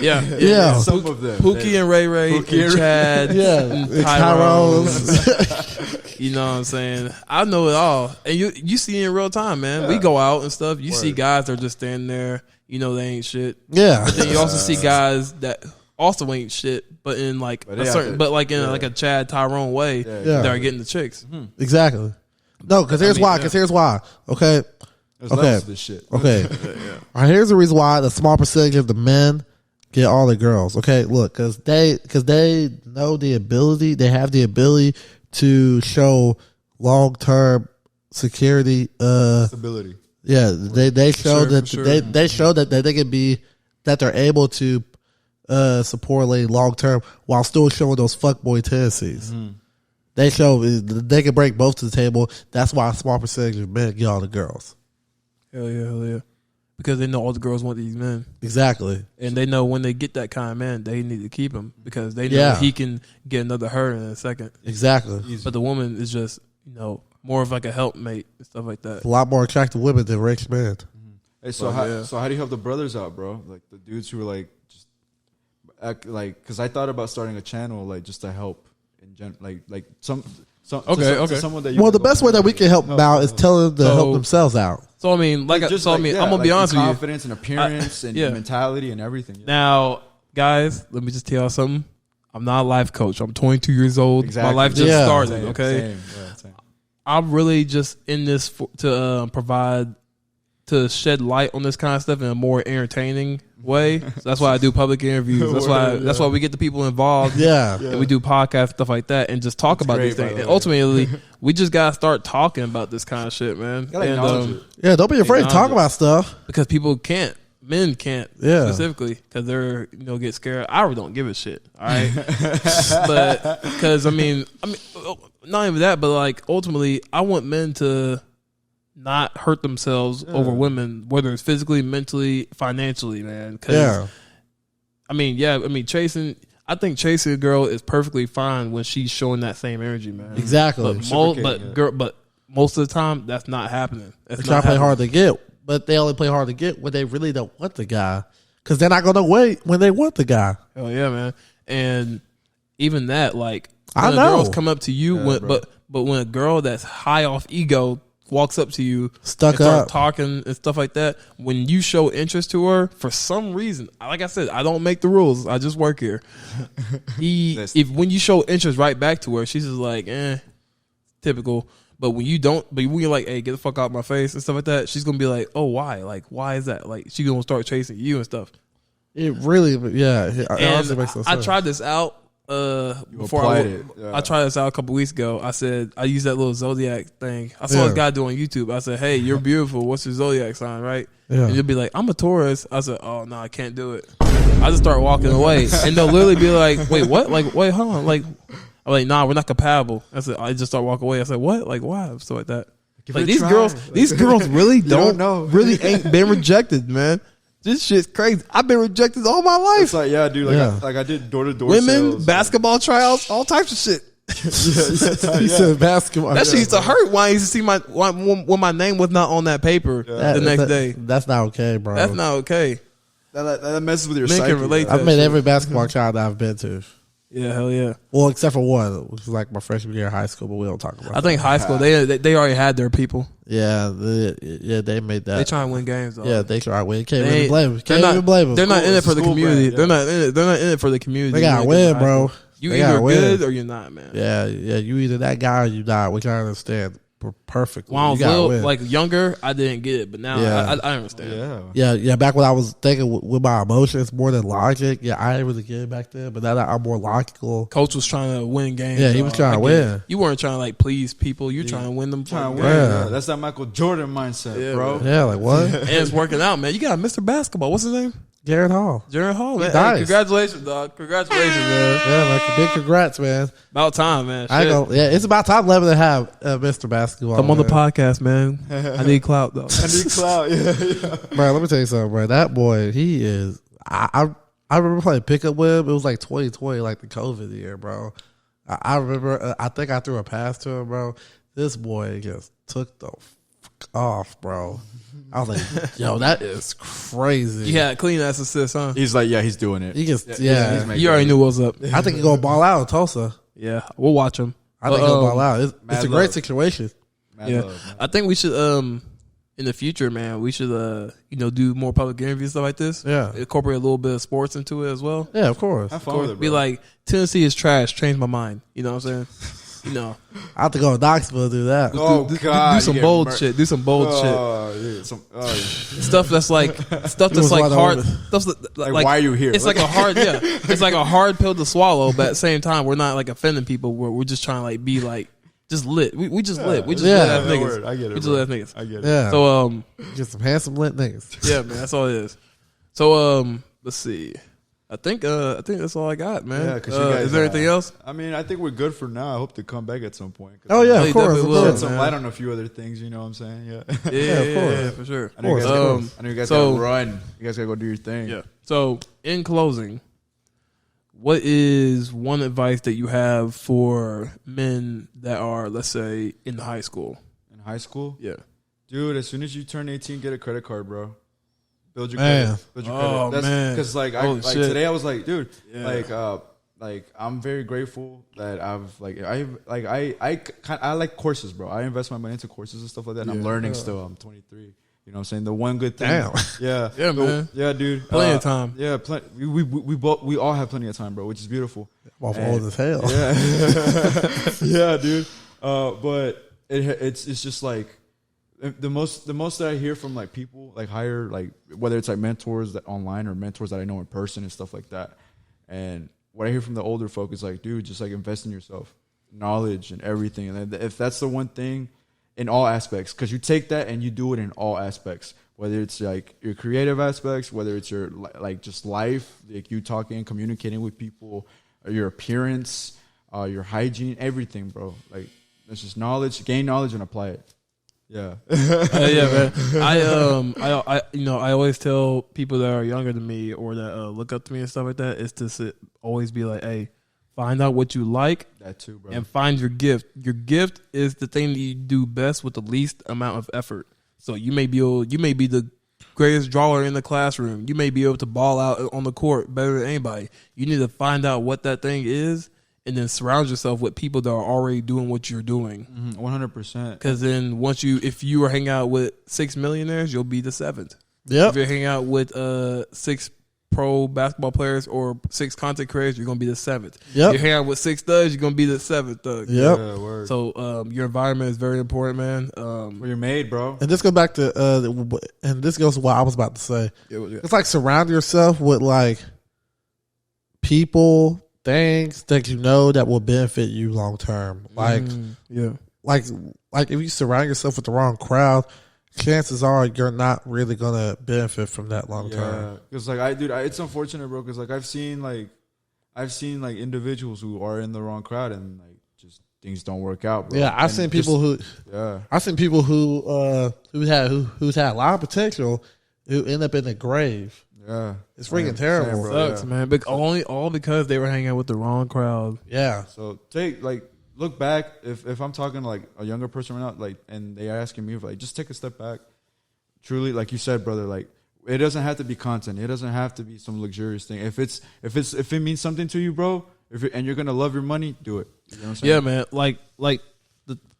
[SPEAKER 3] Yeah.
[SPEAKER 2] Some of them.
[SPEAKER 1] Pookie and Ray and Chad.
[SPEAKER 3] And
[SPEAKER 1] Tyrone. You know what I'm saying? I know it all. And you see it in real time, man. Yeah. We go out and stuff. You see guys that are just standing there. They ain't shit.
[SPEAKER 3] Yeah.
[SPEAKER 1] But then you also see guys that also ain't shit, but in like a Chad Tyrone way that are getting the chicks.
[SPEAKER 3] Mm-hmm. Exactly. No, because here's why. Okay.
[SPEAKER 2] There's levels to this shit.
[SPEAKER 3] Okay. All right, here's the reason why the small percentage of the men get all the girls. Okay, look, because they know the ability, they have the ability to show long-term security,
[SPEAKER 2] stability.
[SPEAKER 3] Yeah, they show they show that they can be, that they're able to support a lady long-term while still showing those fuckboy tendencies. Mm-hmm. They show they can bring both to the table. That's why a small percentage of men get all the girls.
[SPEAKER 1] Hell yeah. Because they know all the girls want these men.
[SPEAKER 3] Exactly.
[SPEAKER 1] And they know when they get that kind of man, they need to keep him because they know he can get another her in a second.
[SPEAKER 3] Exactly.
[SPEAKER 1] Easy. But the woman is just, more of like a helpmate and stuff like that.
[SPEAKER 3] A lot more attractive women than rich men.
[SPEAKER 2] Mm-hmm. Hey, so how do you help the brothers out, bro? Like the dudes who are like, just act like, because I thought about starting a channel like just to help in someone that
[SPEAKER 3] the best way that we can help them out is tell them to help themselves out.
[SPEAKER 1] So I'm gonna be honest with you.
[SPEAKER 2] Confidence and appearance and mentality and everything.
[SPEAKER 1] Now, guys, let me just tell y'all something. I'm not a life coach. I'm 22 years old.
[SPEAKER 2] Exactly.
[SPEAKER 1] My life just started. Okay,
[SPEAKER 2] same.
[SPEAKER 1] I'm really just in this to provide to shed light on this kind of stuff in a more entertaining way. So that's why I do public interviews. That's why we get the people involved. And we do podcasts, stuff like that, and just talk about these things. And ultimately, we just gotta start talking about this kind of shit, man. And,
[SPEAKER 3] don't be afraid to talk about stuff
[SPEAKER 1] because people can't. Men can't specifically because they're get scared. I really don't give a shit. All right, but because I mean, not even that, but like ultimately, I want men to not hurt themselves over women, whether it's physically, mentally, financially, man. I mean, chasing. I think chasing a girl is perfectly fine when she's showing that same energy, man.
[SPEAKER 3] Exactly.
[SPEAKER 1] But most of the time, that's not happening.
[SPEAKER 3] They try to play hard to get, but they only play hard to get when they really don't want the guy, because they're not gonna wait when they want the guy.
[SPEAKER 1] Oh yeah, man. And even that, like,
[SPEAKER 3] when
[SPEAKER 1] girls come up to you, but when a girl that's high off ego walks up to you,
[SPEAKER 3] start
[SPEAKER 1] talking and stuff like that, when you show interest to her for some reason, like I said, I don't make the rules, I just work here. When you show interest right back to her, she's just like, typical. But when you don't, but when you're like, hey, get the fuck out of my face and stuff like that, she's gonna be like, oh, why? Like, why is that? Like, she's gonna start chasing you and stuff.
[SPEAKER 3] It really, it honestly makes no sense.
[SPEAKER 1] I tried this out. I tried this out a couple weeks ago. I said I used that little zodiac thing. I saw this guy do on YouTube. I said, "Hey, you're beautiful. What's your zodiac sign?" Right? And you'll be like, "I'm a Taurus." I said, "Oh no, I can't do it." I just start walking away, and they'll literally be like, "Wait, what? Like, wait, hold on." Like, I'm like, "Nah, we're not compatible." I said, I just start walking away. I said, "What? Like, why?" Stuff like that. Like these girls really really ain't been rejected, man. This shit's crazy. I've been rejected all my life.
[SPEAKER 2] It's like, dude. Like I did door-to-door
[SPEAKER 1] women,
[SPEAKER 2] sales,
[SPEAKER 1] basketball tryouts, all types of shit.
[SPEAKER 3] He said basketball.
[SPEAKER 1] That shit used to hurt when I used to see when my name was not on that paper the next day.
[SPEAKER 3] That's not okay, bro.
[SPEAKER 1] That's not okay.
[SPEAKER 2] That messes with your
[SPEAKER 1] Men
[SPEAKER 2] psyche.
[SPEAKER 1] can relate to
[SPEAKER 3] I've made every basketball child that I've been to.
[SPEAKER 1] Yeah, hell yeah.
[SPEAKER 3] Well, except for one, which was like my freshman year of high school, but we don't talk about that.
[SPEAKER 1] I think high school, they already had their people.
[SPEAKER 3] Yeah, they made that.
[SPEAKER 1] They try to win games, though.
[SPEAKER 3] Yeah, they try to win. Can't even blame them.
[SPEAKER 1] They're not in it for the community. They're not in it for the community.
[SPEAKER 3] They gotta win, bro.
[SPEAKER 1] You either good or you're not, man.
[SPEAKER 3] Yeah. You either that guy or you not. We can understand perfectly.
[SPEAKER 1] When I was like younger, I didn't get it, but now I understand.
[SPEAKER 3] Yeah. Back when I was thinking with my emotions more than logic, I didn't really get it back then. But now that I'm more logical.
[SPEAKER 1] Coach was trying to win games.
[SPEAKER 3] Yeah, he was trying to win.
[SPEAKER 1] You weren't trying to like please people. You're trying to win them.
[SPEAKER 2] That's that Michael Jordan mindset, bro.
[SPEAKER 3] Yeah, like what?
[SPEAKER 1] And it's working out, man. You got Mr. Basketball. What's his name?
[SPEAKER 3] Jared Hall.
[SPEAKER 1] Man. Hey, congratulations, dog. Congratulations, man.
[SPEAKER 3] Yeah, like big congrats, man.
[SPEAKER 1] About time, man.
[SPEAKER 3] It's about time Lemon to have Mr. Basketball.
[SPEAKER 1] Come on the podcast, man. I need clout, though.
[SPEAKER 2] I need clout, yeah.
[SPEAKER 3] Bro, let me tell you something, bro. That boy, he is. I remember playing pickup with him. It was like 2020, like the COVID year, bro. I remember, I think I threw a pass to him, bro. This boy just took the fuck off, bro. I was like, yo, that is crazy.
[SPEAKER 1] Yeah, clean ass assist, huh?
[SPEAKER 2] He's like, he's doing it.
[SPEAKER 3] He just,
[SPEAKER 1] you already knew what was up.
[SPEAKER 3] I think he's going to ball out in Tulsa.
[SPEAKER 1] Yeah, we'll watch him.
[SPEAKER 3] I think he'll ball out. It's a great situation.
[SPEAKER 1] I think we should, in the future, man, we should, do more public interviews, stuff like this.
[SPEAKER 3] Yeah.
[SPEAKER 1] Incorporate a little bit of sports into it as well.
[SPEAKER 3] Yeah, of course.
[SPEAKER 2] Have fun with it, bro.
[SPEAKER 1] Be like, Tennessee is trash. Change my mind. You know what I'm saying?
[SPEAKER 3] I have to go to Knoxville to do that.
[SPEAKER 2] God.
[SPEAKER 1] Do some bold shit. Do some bold shit. Stuff that's like hard. Stuff
[SPEAKER 2] like why are you here?
[SPEAKER 1] It's like a hard, it's like a hard pill to swallow, but at the same time, we're not like offending people. We're just trying to like be like just lit. We just lit. We just lit as niggas.
[SPEAKER 2] I get it.
[SPEAKER 1] We just lit as niggas.
[SPEAKER 2] I get it.
[SPEAKER 3] Yeah.
[SPEAKER 1] So
[SPEAKER 3] get some handsome lit niggas.
[SPEAKER 1] Yeah, man. That's all it is. So let's see. I think that's all I got, man. Yeah, because is there anything else?
[SPEAKER 2] I mean, I think we're good for now. I hope to come back at some point.
[SPEAKER 3] Oh yeah, of course.
[SPEAKER 2] Shed some light on a few other things. You know what I'm saying? Yeah,
[SPEAKER 1] of course. Yeah, for sure.
[SPEAKER 2] I know you guys gotta run. You guys gotta go do your thing.
[SPEAKER 1] Yeah. So in closing, what is one advice that you have for men that are, let's say, in high school?
[SPEAKER 2] In high school?
[SPEAKER 1] Yeah.
[SPEAKER 2] Dude, as soon as you turn 18, get a credit card, bro. Build your credit.
[SPEAKER 1] Oh, man.
[SPEAKER 2] Because today I was like, dude, I'm very grateful that I like courses, bro. I invest my money into courses and stuff like that. And I'm learning still. I'm 23. You know what I'm saying? The one good thing.
[SPEAKER 3] Damn.
[SPEAKER 2] Yeah.
[SPEAKER 1] Yeah, man.
[SPEAKER 2] Yeah, dude.
[SPEAKER 1] Plenty of time.
[SPEAKER 2] Yeah, we all have plenty of time, bro, which is beautiful.
[SPEAKER 3] I'm old as hell.
[SPEAKER 2] Yeah. Yeah, dude. But it's just like the most that I hear from like people like higher, like whether it's like mentors that online or mentors that I know in person and stuff like that, and what I hear from the older folk is like, dude, just like invest in yourself, knowledge and everything. And if that's the one thing in all aspects, because you take that and you do it in all aspects, whether it's like your creative aspects, whether it's your like just life, like you talking, communicating with people, or your appearance, your hygiene, everything, bro. Like it's just knowledge, gain knowledge and apply it. Yeah.
[SPEAKER 1] Yeah, man. I always tell people that are younger than me or that look up to me and stuff like that is to always be like, hey, find out what you like.
[SPEAKER 2] That too, bro.
[SPEAKER 1] And find your gift. Your gift is the thing that you do best with the least amount of effort. So you may be the greatest drawer in the classroom. You may be able to ball out on the court better than anybody. You need to find out what that thing is and then surround yourself with people that are already doing what you're doing.
[SPEAKER 2] 100%.
[SPEAKER 1] Because then if you are hanging out with 6 millionaires, you'll be the 7th.
[SPEAKER 3] Yep.
[SPEAKER 1] If you're hanging out with 6 pro basketball players or 6 content creators, you're going to be the 7th.
[SPEAKER 3] Yep.
[SPEAKER 1] You're hanging out with 6 thugs, you're going to be the 7th thug.
[SPEAKER 3] Yep.
[SPEAKER 2] Yeah, word.
[SPEAKER 1] So your environment is very important, man.
[SPEAKER 2] Where you're made, bro.
[SPEAKER 3] And this goes back to and this goes to what I was about to say.
[SPEAKER 1] Yeah.
[SPEAKER 3] It's like surround yourself with like people, things that you know that will benefit you long term. Like like if you surround yourself with the wrong crowd, chances are you're not really gonna benefit from that long term.
[SPEAKER 2] Because like it's unfortunate, bro. Because like I've seen like individuals who are in the wrong crowd and like just things don't work out, bro.
[SPEAKER 3] Yeah, I've seen people who's had a lot of potential who end up in the grave.
[SPEAKER 2] Yeah,
[SPEAKER 3] it's freaking terrible.
[SPEAKER 1] Sucks, man. But all because they were hanging out with the wrong crowd.
[SPEAKER 3] Yeah.
[SPEAKER 2] So look back. If I'm talking to like a younger person right now, like, and they are asking me, like, just take a step back. Truly, like you said, brother, like it doesn't have to be content. It doesn't have to be some luxurious thing. If it means something to you, bro, and you're gonna love your money, do it. You know what I'm saying?
[SPEAKER 1] Yeah, man. Like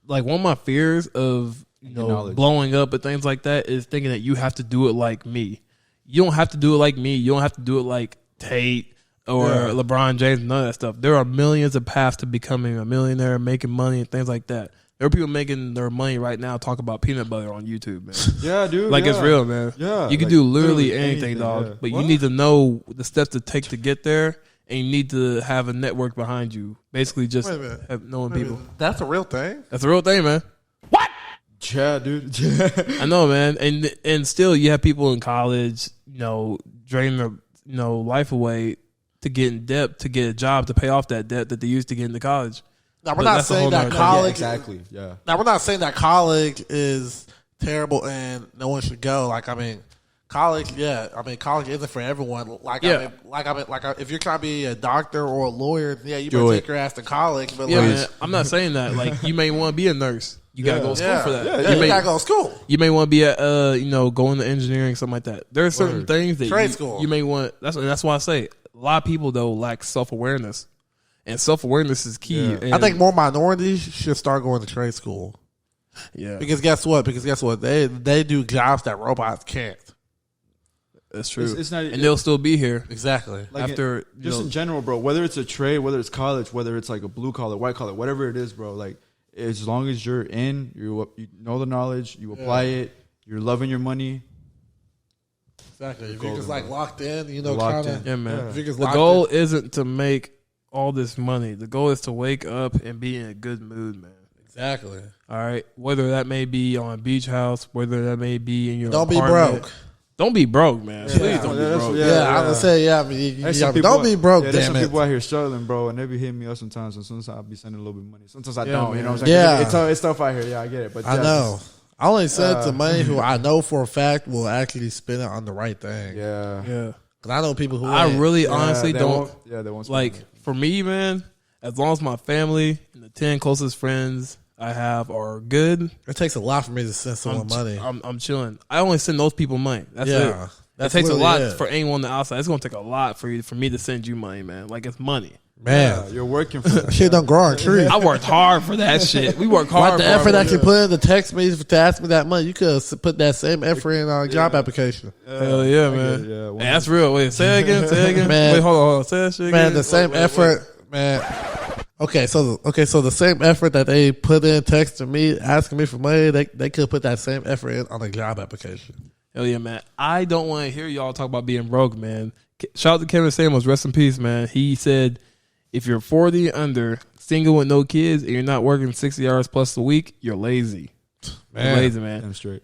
[SPEAKER 1] one of my fears of blowing up and things like that is thinking that you have to do it like me. You don't have to do it like me. You don't have to do it like Tate or LeBron James, none of that stuff. There are millions of paths to becoming a millionaire, making money, and things like that. There are people making their money right now talk about peanut butter on YouTube, man.
[SPEAKER 2] Yeah, dude.
[SPEAKER 1] Like it's real, man.
[SPEAKER 2] Yeah.
[SPEAKER 1] You can do literally anything, dog. Yeah. But you need to know the steps to take to get there, and you need to have a network behind you. Basically just knowing people.
[SPEAKER 3] That's a real thing?
[SPEAKER 1] That's a real thing, man.
[SPEAKER 3] What?
[SPEAKER 2] Yeah, dude.
[SPEAKER 1] I know, man. And still you have people in college, drain their life away to get in debt, to get a job, to pay off that debt that they used to get into college.
[SPEAKER 3] Now we're not saying that college.
[SPEAKER 2] Yeah, exactly. Yeah.
[SPEAKER 3] Now we're not saying that college is terrible and no one should go. Like, I mean, college. Yeah, I mean, college isn't for everyone. Like, yeah. If you're trying to be a doctor or a lawyer, yeah, you better take your ass to college. But
[SPEAKER 1] yeah, man, I'm not saying that. Like, you may want to be a nurse. You gotta go to school for that.
[SPEAKER 3] Yeah, you gotta go to school.
[SPEAKER 1] You may want to be at, go into engineering, something like that. There are certain things that
[SPEAKER 3] trade school.
[SPEAKER 1] You may want. That's why I say a lot of people though lack self-awareness, and self-awareness is key.
[SPEAKER 3] Yeah. I think more minorities should start going to trade school.
[SPEAKER 1] Yeah,
[SPEAKER 3] because guess what? They do jobs that robots can't.
[SPEAKER 1] That's true. It's not, and they'll still be here.
[SPEAKER 3] Exactly.
[SPEAKER 2] Like after in general, bro. Whether it's a trade, whether it's college, whether it's like a blue collar, white collar, whatever it is, bro. Like, as long as you're in, you know the knowledge, you apply it, you're loving your money.
[SPEAKER 3] Exactly. If you're just like locked in,
[SPEAKER 1] locked in. Yeah, man. Yeah. The goal isn't to make all this money. The goal is to wake up and be in a good mood, man.
[SPEAKER 3] Exactly.
[SPEAKER 1] All right. Whether that may be on a beach house, whether that may be in your apartment.
[SPEAKER 3] Don't be broke.
[SPEAKER 1] Don't be broke, man. Please don't be broke.
[SPEAKER 3] I would say, don't be broke, damn it.
[SPEAKER 2] There's some people out here struggling, bro, and they be hitting me up sometimes, and sometimes I'll be sending a little bit of money. Sometimes I don't,
[SPEAKER 1] man.
[SPEAKER 2] You know what I'm saying? Yeah. It's tough out here. Yeah, I get it. But
[SPEAKER 3] I know. I only send it to money who I know for a fact will actually spend it on the right thing.
[SPEAKER 2] Yeah.
[SPEAKER 1] Yeah.
[SPEAKER 3] Because I know people who
[SPEAKER 1] I really honestly don't.
[SPEAKER 2] They won't
[SPEAKER 1] like, for me, man, as long as my family and the 10 closest friends I have are good.
[SPEAKER 3] It takes a lot for me to send someone money.
[SPEAKER 1] I'm chilling. I only send those people money. That's it. It takes a lot for anyone on the outside. It's going to take a lot for me to send you money, man. Like, it's money.
[SPEAKER 3] Man.
[SPEAKER 2] You're working for that.
[SPEAKER 3] Shit don't grow on trees.
[SPEAKER 1] I worked hard for that shit. We work hard
[SPEAKER 3] for the effort that you put in to text me to ask me that money. You could have put that same effort in on a job application.
[SPEAKER 1] Hell yeah, man. Hey, that's real. Wait, say it again. Man,
[SPEAKER 3] wait, hold on.
[SPEAKER 1] Say that shit again.
[SPEAKER 3] Man, the same effort, man. Okay, so the same effort that they put in texting me, asking me for money, they could put that same effort in on a job application.
[SPEAKER 1] Hell yeah, man. I don't want to hear y'all talk about being broke, man. Shout out to Kevin Samuels, rest in peace, man. He said, if you're 40 and under, single with no kids, and you're not working 60 hours plus a week, you're lazy.
[SPEAKER 3] Man.
[SPEAKER 1] You're lazy, man.
[SPEAKER 2] Damn straight.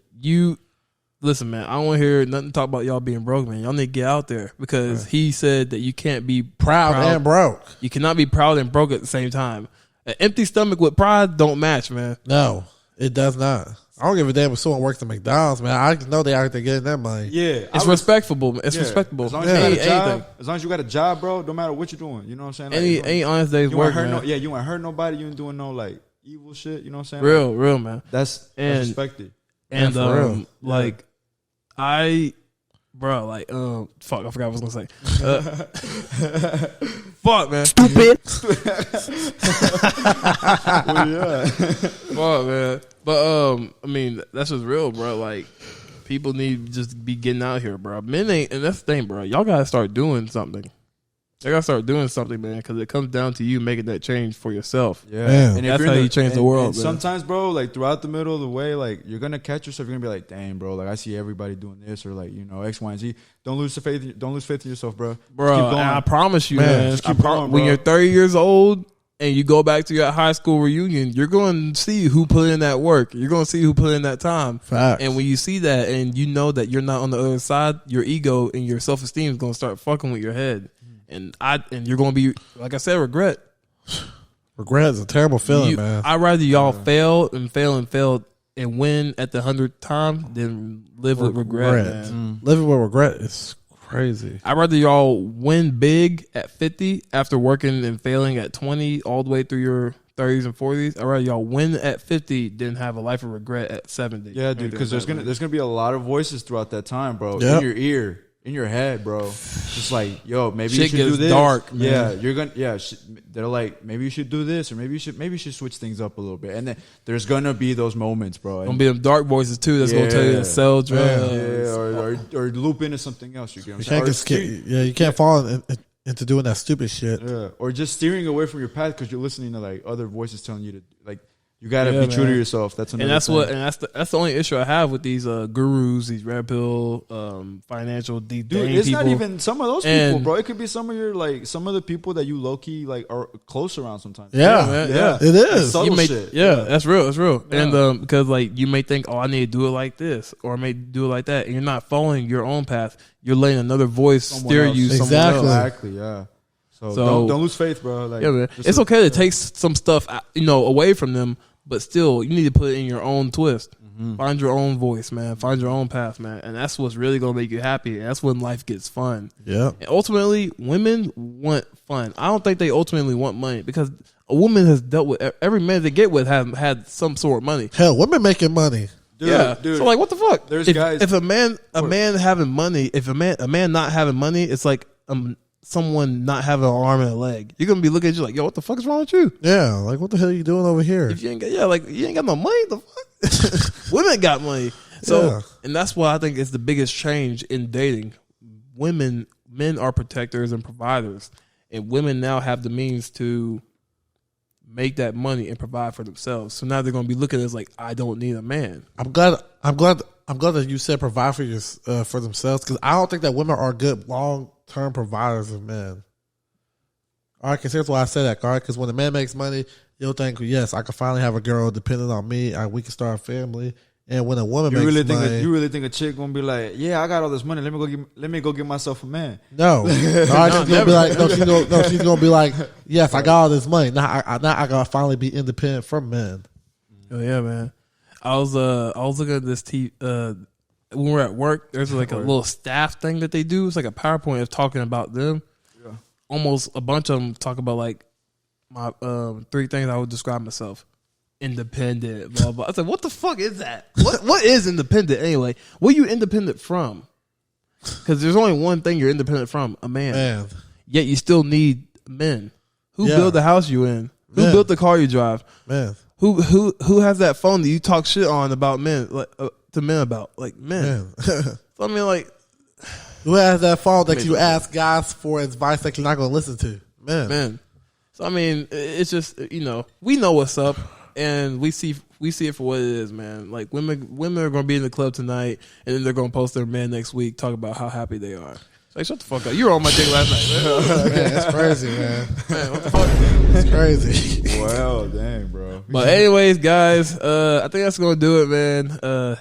[SPEAKER 1] Listen, man, I don't want to hear nothing talk about y'all being broke, man. Y'all need to get out there because he said that you can't be
[SPEAKER 3] proud and broke.
[SPEAKER 1] You cannot be proud and broke at the same time. An empty stomach with pride don't match, man.
[SPEAKER 3] No, it does not. I don't give a damn if someone works at McDonald's, man. I know they out there getting that money.
[SPEAKER 1] Yeah, it's respectable. It's respectable.
[SPEAKER 2] As long as you got a job, bro, no matter what you're doing, you know what I'm saying? Like,
[SPEAKER 1] any honest day's work, man.
[SPEAKER 2] You ain't hurt nobody. You ain't doing no like evil shit. You know what I'm saying?
[SPEAKER 1] Real, man.
[SPEAKER 2] That's respected.
[SPEAKER 1] And fuck, I forgot what I was gonna say. Fuck, man. Stupid. Fuck, man. But I mean, that's just real, bro. Like, people need to just be getting out here, bro. Men ain't, and that's the thing, bro. Y'all gotta start doing something. They gotta start doing something, man, because it comes down to you making that change for yourself.
[SPEAKER 2] Yeah, and
[SPEAKER 1] that's how you change the world. And
[SPEAKER 2] sometimes, bro, like throughout the middle of the way, like you're gonna catch yourself. You're gonna be like, "Damn, bro! Like I see everybody doing this, or like X, Y, and Z." Don't lose faith. Don't lose faith in yourself, bro.
[SPEAKER 1] Bro,
[SPEAKER 2] keep going.
[SPEAKER 1] I promise you, man.
[SPEAKER 2] Just keep going, bro.
[SPEAKER 1] When you're 30 years old and you go back to your high school reunion, you're going to see who put in that work. You're going to see who put in that time.
[SPEAKER 3] Facts.
[SPEAKER 1] And when you see that, and you know that you're not on the other side, your ego and your self-esteem is going to start fucking with your head. And you're going to be, like I said, regret.
[SPEAKER 3] Regret is a terrible feeling, man.
[SPEAKER 1] I'd rather y'all fail and win at the 100th time than live with regret, man.
[SPEAKER 3] Living with regret is crazy.
[SPEAKER 1] I'd rather y'all win big at 50 after working and failing at 20 all the way through your 30s and 40s. I'd rather y'all win at 50 than have a life of regret at 70.
[SPEAKER 2] Yeah, dude, because there's gonna be a lot of voices throughout that time, bro.
[SPEAKER 3] Yep.
[SPEAKER 2] In your ear. In your head, bro. Just like, yo, maybe
[SPEAKER 1] shit
[SPEAKER 2] you should do this.
[SPEAKER 1] Dark, man.
[SPEAKER 2] Yeah, you're gonna. Yeah, they're like, maybe you should do this, or maybe you should switch things up a little bit. And then there's gonna be those moments, bro.
[SPEAKER 1] Gonna be them dark voices too. That's gonna tell you to sell drugs,
[SPEAKER 2] or loop into something else. You
[SPEAKER 3] can't fall into doing that stupid shit.
[SPEAKER 2] Yeah, or just steering away from your path because you're listening to like other voices telling you to like. You gotta be true to yourself. That's another thing.
[SPEAKER 1] That's the only issue I have with these gurus, these red pill, financial deep.
[SPEAKER 2] Dude, it's people. Not even some of those people, bro. It could be some of the people that you low key like are close around sometimes.
[SPEAKER 3] Yeah, man. Yeah. It is.
[SPEAKER 2] Like shit.
[SPEAKER 1] Yeah, that's real. That's real. Yeah. And because like you may think, oh, I need to do it like this, or I may do it like that, and you're not following your own path. You're letting another voice steer you somewhere else.
[SPEAKER 2] Exactly. Yeah. So don't lose faith, bro. Like,
[SPEAKER 1] yeah, man. It's okay to take some stuff, away from them. But still, you need to put in your own twist. Mm-hmm. Find your own voice, man. Find your own path, man. And that's what's really going to make you happy. And that's when life gets fun.
[SPEAKER 3] Yeah.
[SPEAKER 1] And ultimately, women want fun. I don't think they ultimately want money because a woman has dealt with every man they get with have had some sort of money.
[SPEAKER 3] Hell, women making money.
[SPEAKER 2] Dude.
[SPEAKER 1] So like, what the fuck?
[SPEAKER 2] There's
[SPEAKER 1] guys. If a man having money, if a man not having money, it's like someone not having an arm and a leg. You're gonna be looking at you like, yo, what the fuck is wrong with you?
[SPEAKER 3] Yeah, like what the hell are you doing over here?
[SPEAKER 1] If you ain't got, you ain't got no money. The fuck? Women got money. So, and that's why I think it's the biggest change in dating. Men are protectors and providers, and women now have the means to make that money and provide for themselves. So now they're gonna be looking at it as like, I don't need a man.
[SPEAKER 3] I'm glad that you said provide for themselves because I don't think that women are good long-term providers of men. All right, because here's why I say that, all right? Because when a man makes money, you'll think, yes, I can finally have a girl dependent on me. We can start a family. And when a woman makes money,
[SPEAKER 2] you really think a chick gonna be like, yeah, I got all this money. Let me go get myself a man.
[SPEAKER 3] No, all right, she's gonna be like, she's gonna be like, yes, I got all this money. Now I gotta finally be independent from men.
[SPEAKER 1] Oh yeah, man. I was looking at this when we're at work. There's like a little staff thing that they do. It's like a PowerPoint of talking about them. Yeah. Almost a bunch of them talk about like my 3 things I would describe myself: independent, blah blah. I said, what the fuck is that? What is independent anyway? What are you independent from? Because there's only one thing you're independent from: a man. Yet you still need men. Who built the house you in? Who built the car you drive?
[SPEAKER 3] Man.
[SPEAKER 1] Who has that phone that you talk shit on about men, like to men about, like men? So I mean, like,
[SPEAKER 3] who has that phone that you ask guys for advice that you're not going to listen to? Men.
[SPEAKER 1] So I mean, it's just we know what's up, and we see it for what it is, man. Like women are gonna be in the club tonight, and then they're gonna post their man next week, talk about how happy they are. Like, shut the fuck up. You were on my dick last night, man.
[SPEAKER 3] Man, that's crazy, man.
[SPEAKER 1] Man, what the fuck?
[SPEAKER 3] It's crazy.
[SPEAKER 2] Well, dang, bro.
[SPEAKER 1] But anyways, guys, I think that's gonna do it, man.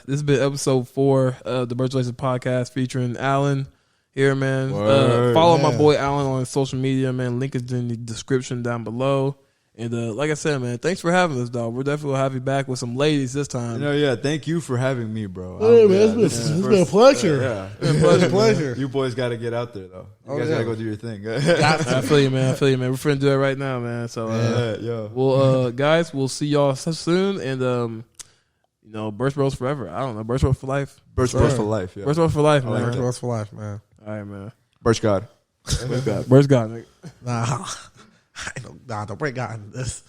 [SPEAKER 1] This has been episode 4 of the Burchalations Podcast featuring Alan here, man. Follow my boy Alan on social media, man. Link is in the description down below. And like I said, man, thanks for having us, dog. We're definitely gonna have you back with some ladies this time.
[SPEAKER 2] Thank you for having me, bro.
[SPEAKER 3] Hey, man, it's been a pleasure.
[SPEAKER 2] It's
[SPEAKER 3] a pleasure.
[SPEAKER 2] You boys got to get out there, though. You guys got to go do your thing.
[SPEAKER 1] I feel you, man. We're finna do it right now, man. So, we'll see y'all soon. And Burch Bros forever. I don't know, Burch Bros for life.
[SPEAKER 2] Burch Bros for life. Yeah.
[SPEAKER 1] Burch Bros for life, man.
[SPEAKER 3] Burch Bros for life, man.
[SPEAKER 1] All right, man.
[SPEAKER 2] Burch God.
[SPEAKER 1] Burch God, nigga.
[SPEAKER 3] Nah, don't bring God in this.